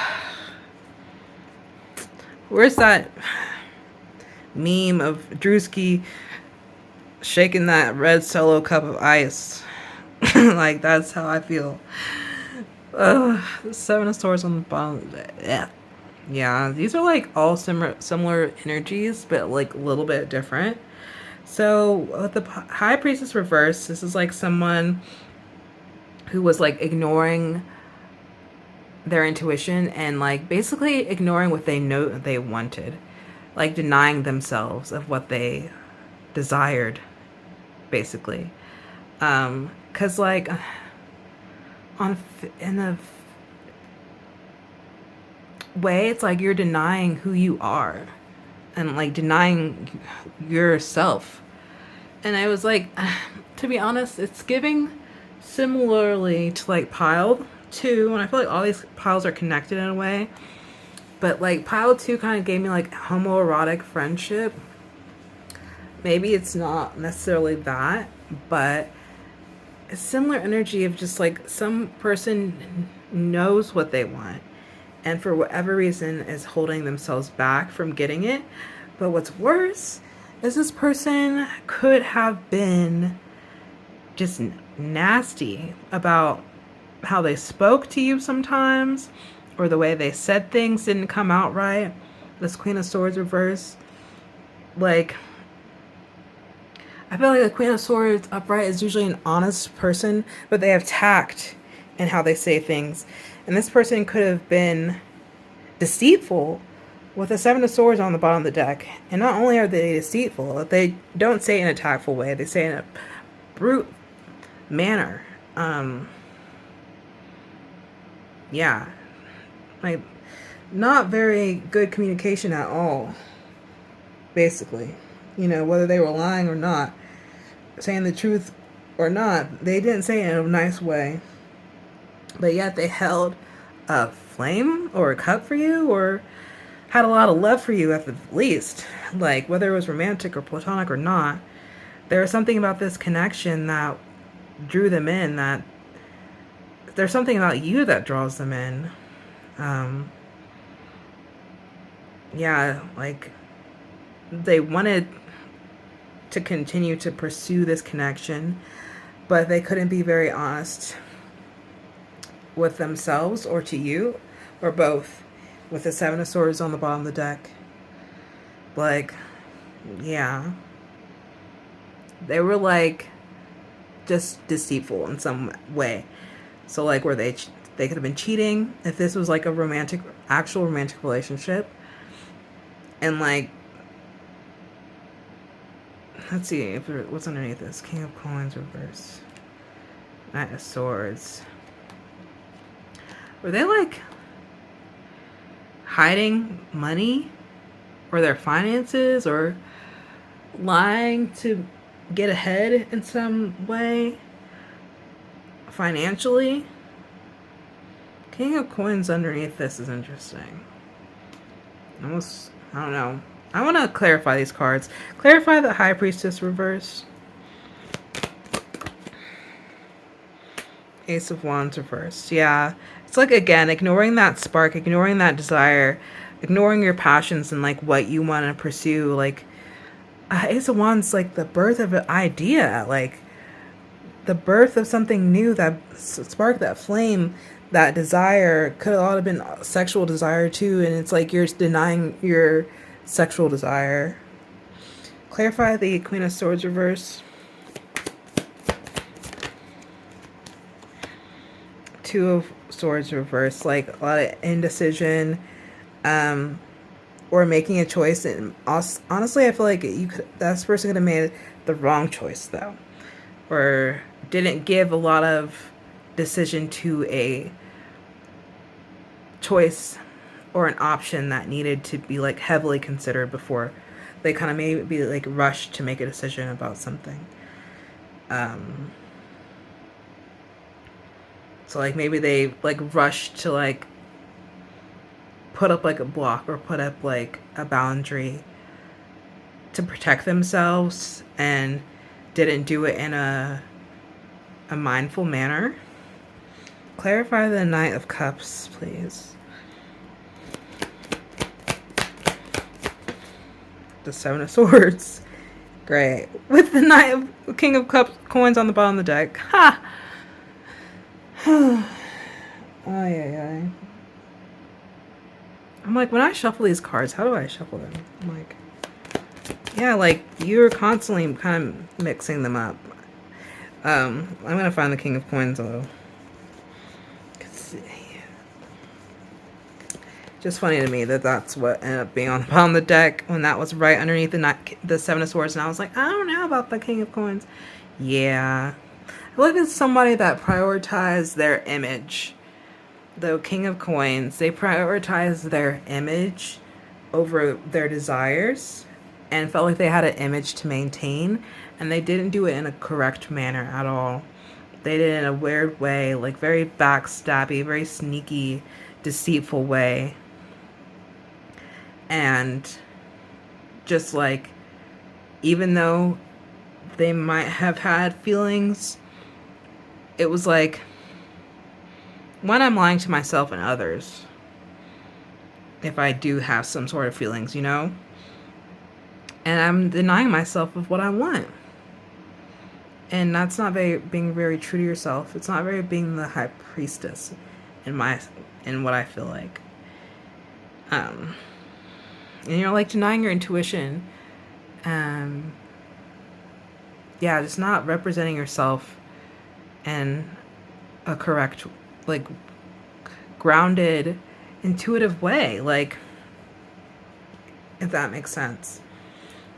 Where's that meme of Drewski shaking that red solo cup of ice? Like, that's how I feel. The 7 of Swords on the bottom. Yeah, these are like all similar energies, but like a little bit different. So with the High Priestess reverse, this is like someone who was like ignoring their intuition and like basically ignoring what they know they wanted, like denying themselves of what they desired, basically. Cause like in a way, it's like you're denying who you are and like denying yourself. And I was like, to be honest, it's giving similarly to like pile 2, and I feel like all these piles are connected in a way, but like pile 2 kind of gave me like homoerotic friendship. Maybe it's not necessarily that, but a similar energy of just like some person knows what they want and for whatever reason is holding themselves back from getting it. But what's worse is this person could have been just nasty about how they spoke to you sometimes, or the way they said things didn't come out right. This Queen of Swords reverse, like, I feel like the Queen of Swords upright is usually an honest person, but they have tact in how they say things. And this person could have been deceitful with the 7 of Swords on the bottom of the deck. And not only are they deceitful, they don't say it in a tactful way. They say it in a brute manner. Yeah. Like, not very good communication at all, basically. You know, whether they were lying or not, saying the truth or not, they didn't say it in a nice way. But yet they held a flame or a cup for you, or had a lot of love for you at the least. Like, whether it was romantic or platonic or not, there was something about this connection that drew them in, that there's something about you that draws them in. Um, yeah, like, they wanted to continue to pursue this connection, but they couldn't be very honest with themselves or to you, or both, with the Seven of Swords on the bottom of the deck. Like, yeah. They were, like, just deceitful in some way. So, like, where they could have been cheating if this was, like, a actual romantic relationship. And, like, let's see, what's underneath this? King of Coins reverse. Knight of Swords. Were they, like, hiding money or their finances, or lying to get ahead in some way financially? King of Coins underneath this is interesting. I don't know. I want to clarify these cards. Clarify the High Priestess reverse. Ace of Wands reversed. Yeah. It's like, again, ignoring that spark, ignoring that desire, ignoring your passions and, like, what you want to pursue. Like, Ace of Wands, like, the birth of an idea. Like, the birth of something new, that spark, that flame, that desire. Could have all have been sexual desire, too. And it's like you're denying your sexual desire. Clarify the Queen of Swords reverse. Two of Swords reverse, like a lot of indecision, or making a choice. And honestly, I feel like that person could have made the wrong choice, though, or didn't give a lot of decision to a choice or an option that needed to be, like, heavily considered before they kind of maybe, like, rushed to make a decision about something. So, like, maybe they, like, rushed to, like, put up, like, a block or put up, like, a boundary to protect themselves, and didn't do it in a mindful manner. Clarify the Knight of Cups, please. The Seven of Swords. Great. With the King of Cups coins on the bottom of the deck. Ha! Ay. I'm like, when I shuffle these cards, how do I shuffle them? I'm like, yeah, like, you're constantly kind of mixing them up. I'm gonna find the King of Coins, though. Just funny to me that that's what ended up being on the bottom of the deck, when that was right underneath the Seven of Swords, and I was like, I don't know about the King of Coins. Yeah. I look at somebody that prioritized their image. The King of Coins, they prioritize their image over their desires, and felt like they had an image to maintain, and they didn't do it in a correct manner at all. They did it in a weird way, like very backstabby, very sneaky, deceitful way. And just, like, even though they might have had feelings, it was like, when I'm lying to myself and others, if I do have some sort of feelings, you know? And I'm denying myself of what I want. And that's not being very true to yourself. It's not very being the High Priestess in what I feel like. And you're, like, denying your intuition. Yeah, just not representing yourself in a correct, like, grounded, intuitive way. Like, if that makes sense.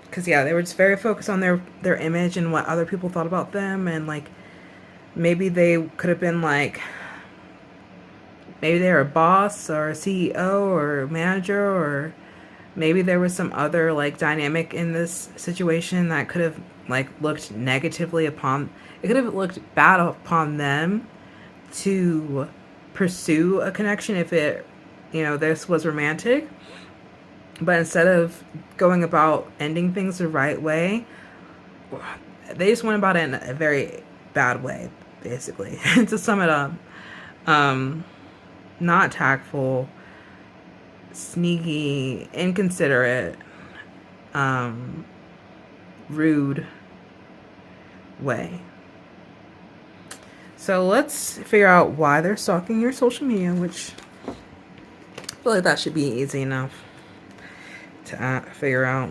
Because, yeah, they were just very focused on their image and what other people thought about them. And, like, maybe they could have been, like, maybe they were a boss or a CEO or manager, or maybe there was some other like dynamic in this situation that could have like looked negatively upon, it could have looked bad upon them to pursue a connection if it, this was romantic. But instead of going about ending things the right way, they just went about it in a very bad way, basically. To sum it up, not tactful, sneaky, inconsiderate, rude way. So let's figure out why they're stalking your social media, which I feel like that should be easy enough to figure out.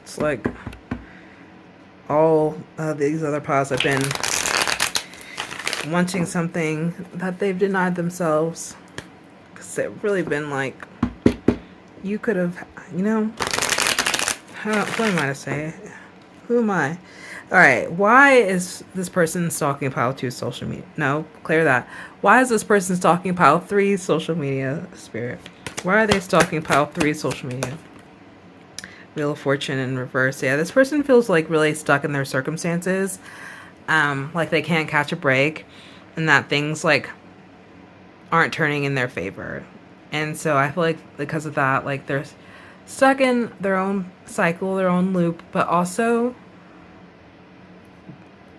It's like all of these other piles have been wanting something that they've denied themselves, because they've really been like, you could have, what am I to say? Who am I? All right, why is this person stalking pile 2 social media? No, clear that. Why is this person stalking pile 3 social media, Spirit? Why are they stalking pile 3 social media? Wheel of Fortune in reverse. Yeah, this person feels like really stuck in their circumstances. Like they can't catch a break, and that things like aren't turning in their favor. And so I feel like because of that, like they're stuck in their own cycle, their own loop, but also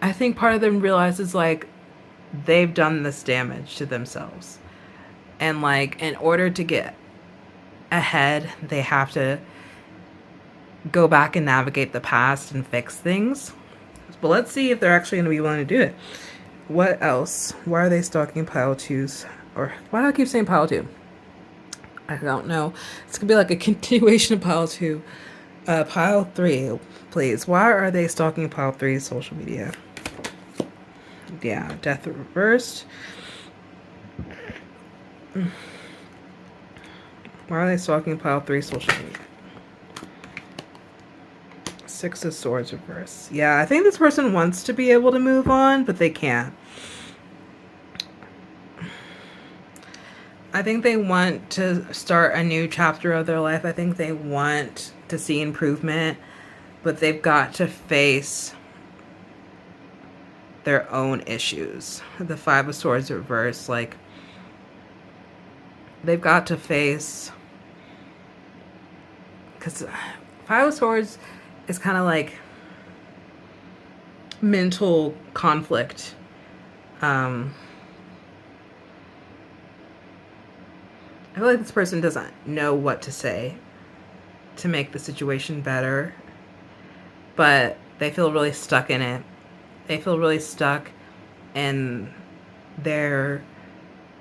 I think part of them realizes like they've done this damage to themselves. And like in order to get ahead, they have to go back and navigate the past and fix things. But let's see if they're actually going to be willing to do it. What else? Why are they stalking pile 2s? Or why do I keep saying pile 2? I don't know. It's going to be like a continuation of pile 2. Pile 3, please. Why are they stalking pile 3's social media? Yeah, death reversed. Why are they stalking pile 3 social media? 6 of Swords reverse. Yeah, I think this person wants to be able to move on, but they can't. I think they want to start a new chapter of their life. I think they want to see improvement, but they've got to face their own issues. The 5 of Swords reverse, like they've got to face, because 5 of Swords is kind of like mental conflict. I feel like this person doesn't know what to say to make the situation better, but they feel really stuck in it. They feel really stuck in their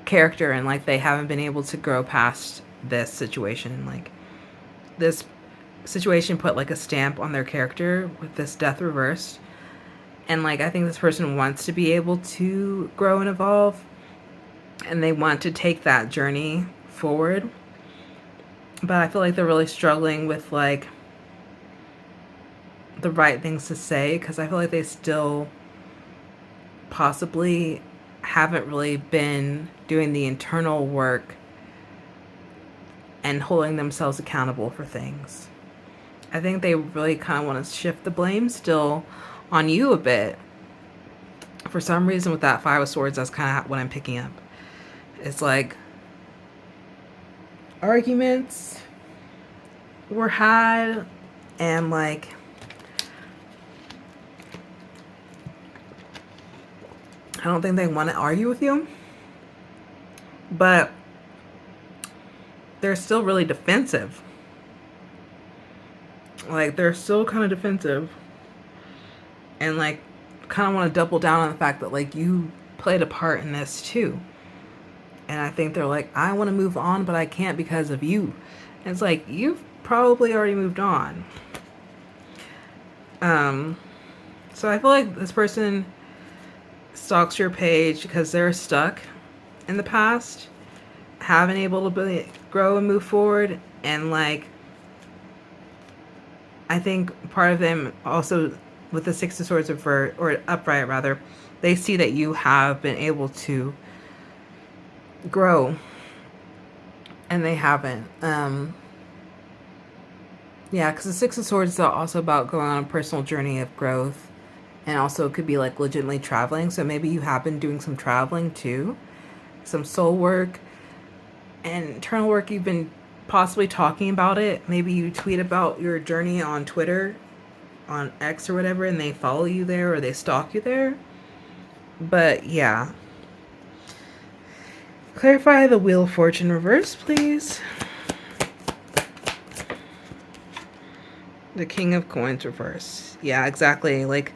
character, and like they haven't been able to grow past this situation. Like this situation put like a stamp on their character with this death reversed, and like I think this person wants to be able to grow and evolve, and they want to take that journey forward, but I feel like they're really struggling with like the right things to say, because I feel like they still possibly haven't really been doing the internal work and holding themselves accountable for things. I think they really kind of want to shift the blame still on you a bit. For some reason with that 5 of Swords, that's kind of what I'm picking up. It's like arguments were had, and like I don't think they want to argue with you, but they're still really defensive. Like they're still kind of defensive, and like kind of want to double down on the fact that like you played a part in this too. And I think they're like, I want to move on, but I can't because of you. And it's like, you've probably already moved on. So I feel like this person stalks your page because they're stuck in the past, haven't able to grow and move forward. And like, I think part of them also with the 6 of Swords or upright rather, they see that you have been able to grow, and they haven't. Yeah, because the Six of Swords is also about going on a personal journey of growth, and also it could be like legitimately traveling. So maybe you have been doing some traveling too, some soul work and internal work. You've been possibly talking about it. Maybe you tweet about your journey on Twitter, on X or whatever, and they follow you there or they stalk you there. But yeah. Clarify the Wheel of Fortune reverse, please. The King of Coins reverse. Yeah, exactly. Like,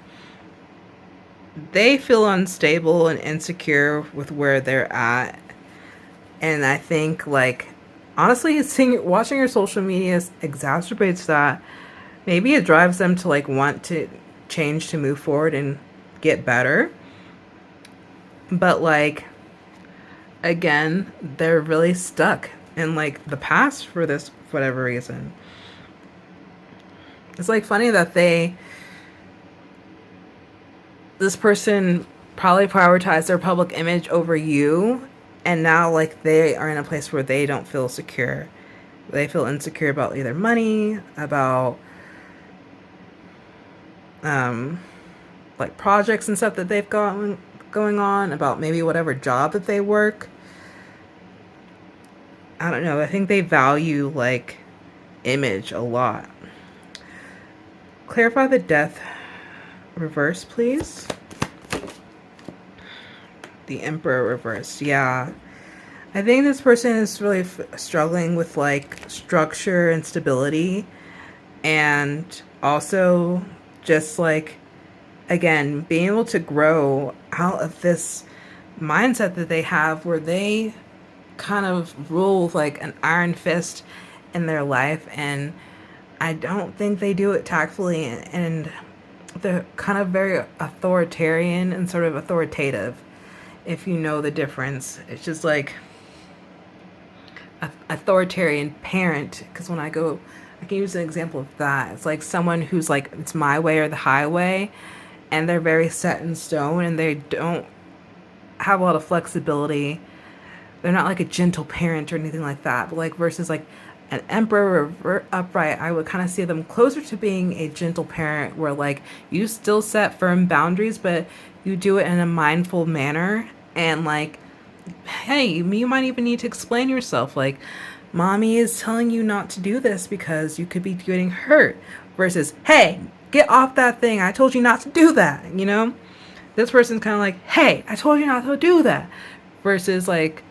they feel unstable and insecure with where they're at. And I think, like, honestly, watching your social media exacerbates that. Maybe it drives them to, like, want to change, to move forward and get better. But, like, again, they're really stuck in, like, the past for this, whatever reason. It's, like, funny that this person probably prioritized their public image over you, and now, like, they are in a place where they don't feel secure. They feel insecure about either money, about like projects and stuff that they've got going on, about maybe whatever job that they work. I don't know. I think they value, like, image a lot. Clarify the Death reverse, please. The Emperor reverse. Yeah. I think this person is really struggling with, like, structure and stability, and also just, like, again, being able to grow out of this mindset that they have where they kind of rule with, like, an iron fist in their life, and I don't think they do it tactfully, and they're kind of very authoritarian and sort of authoritative, if you know the difference. It's just like authoritarian parent, because when I can use an example of that. It's like someone who's like, it's my way or the highway, and they're very set in stone, and they don't have a lot of flexibility. They're not like a gentle parent or anything like that, but like versus like an emperor upright, I would kind of see them closer to being a gentle parent, where like you still set firm boundaries, but you do it in a mindful manner, and like, hey, you might even need to explain yourself, like, mommy is telling you not to do this because you could be getting hurt, versus, hey, get off that thing, I told you not to do that, you know? This person's kind of like, hey, I told you not to do that, versus like,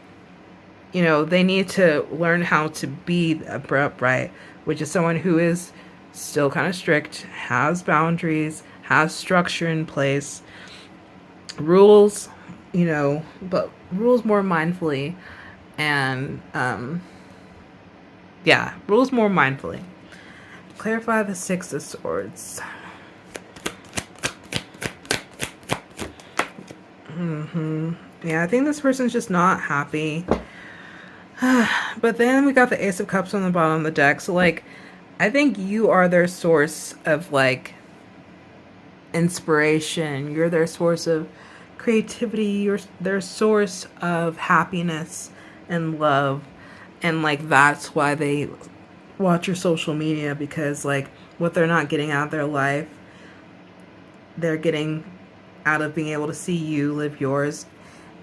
you know, they need to learn how to be upright, which is someone who is still kind of strict, has boundaries, has structure in place, rules, you know, but rules more mindfully, and yeah, rules more mindfully. Clarify the Six of Swords. Yeah, I think this person's just not happy. But then we got the Ace of Cups on the bottom of the deck. So, like, I think you are their source of, like, inspiration. You're their source of creativity. You're their source of happiness and love. And, like, that's why they watch your social media, because, like, what they're not getting out of their life, they're getting out of being able to see you live yours.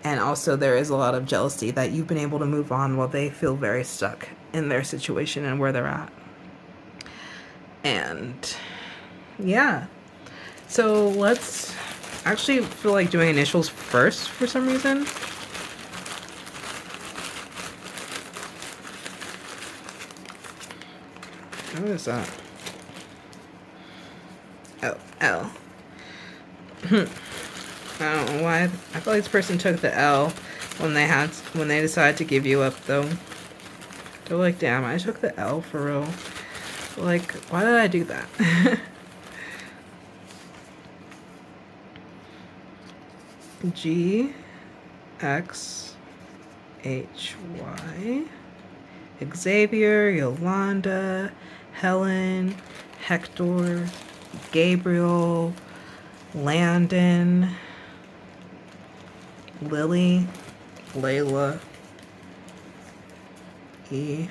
And also there is a lot of jealousy that you've been able to move on while they feel very stuck in their situation and where they're at. And yeah. So let's actually feel like doing initials first for some reason. What is that? Oh, L. I don't know why. I feel like this person took the L when they decided to give you up, though. They're like, damn, I took the L for real. Like, why did I do that? G X H Y. Xavier, Yolanda, Helen, Hector, Gabriel, Landon, Lily, Layla, E.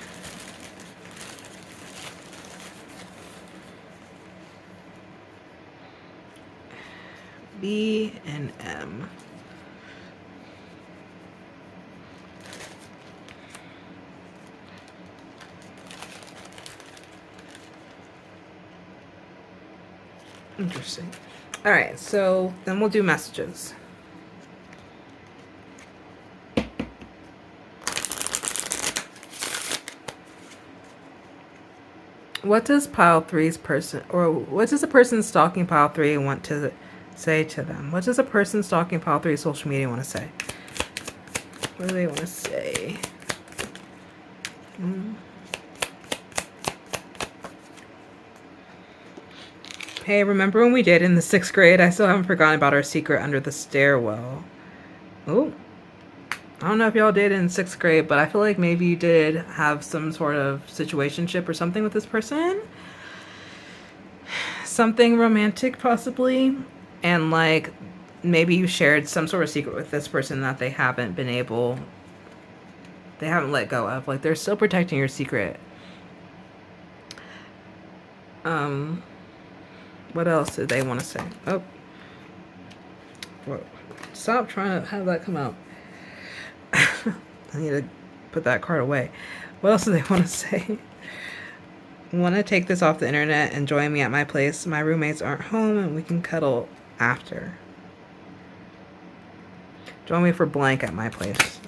B and M. Interesting. All right, so then we'll do messages. What does pile three's person, or what does a person stalking pile three want to say to them? What does a person stalking pile three social media want to say? What do they want to say? Hey, remember when we did in the 6th grade? I still haven't forgotten about our secret under the stairwell. Oh, I don't know if y'all did in 6th grade, but I feel like maybe you did have some sort of situationship or something with this person. Something romantic, possibly. And like, maybe you shared some sort of secret with this person that they haven't let go of. Like, they're still protecting your secret. What else did they want to say? Oh. Whoa. Stop trying to have that come out. I need to put that card away. What else do they want to say? Want to take this off the internet and join me at my place? My roommates aren't home and we can cuddle after. Join me for blank at my place.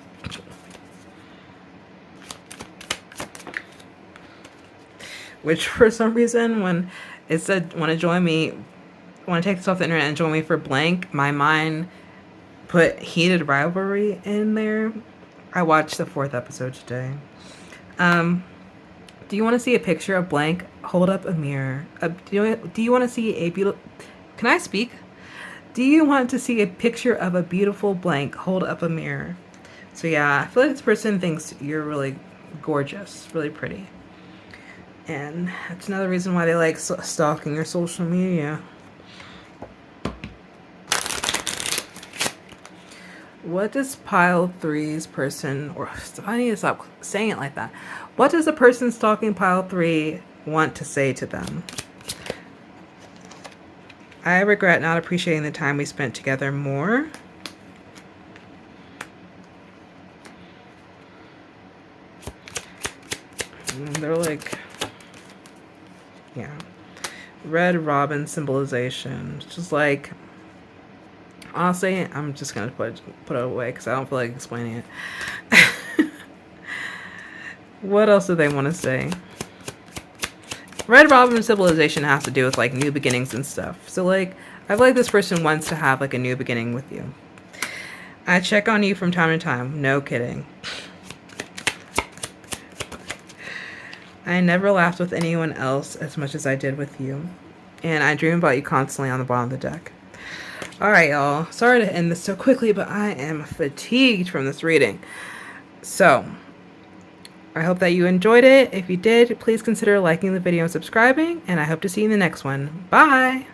Which for some reason, when it said want to take this off the internet and join me for blank, my mind put heated rivalry in there. I watched the 4th episode today. Do you want to see a picture of blank? Hold up a mirror. Do you want to see a beautiful... Can I speak? Do you want to see a picture of a beautiful blank? Hold up a mirror. So yeah, I feel like this person thinks you're really gorgeous, really pretty. And that's another reason why they like stalking your social media. What does pile three's person, or I need to stop saying it like that. What does a person stalking pile three want to say to them? I regret not appreciating the time we spent together more. And they're like, yeah. Red robin symbolization. It's just like, honestly, I'm just gonna put it away because I don't feel like explaining it. What else do they want to say? Red robin symbolization has to do with like new beginnings and stuff. So like, I feel like this person wants to have like a new beginning with you. I check on you from time to time. No kidding. I never laughed with anyone else as much as I did with you. And I dream about you constantly on the bottom of the deck. Alright, y'all. Sorry to end this so quickly, but I am fatigued from this reading. So, I hope that you enjoyed it. If you did, please consider liking the video and subscribing. And I hope to see you in the next one. Bye!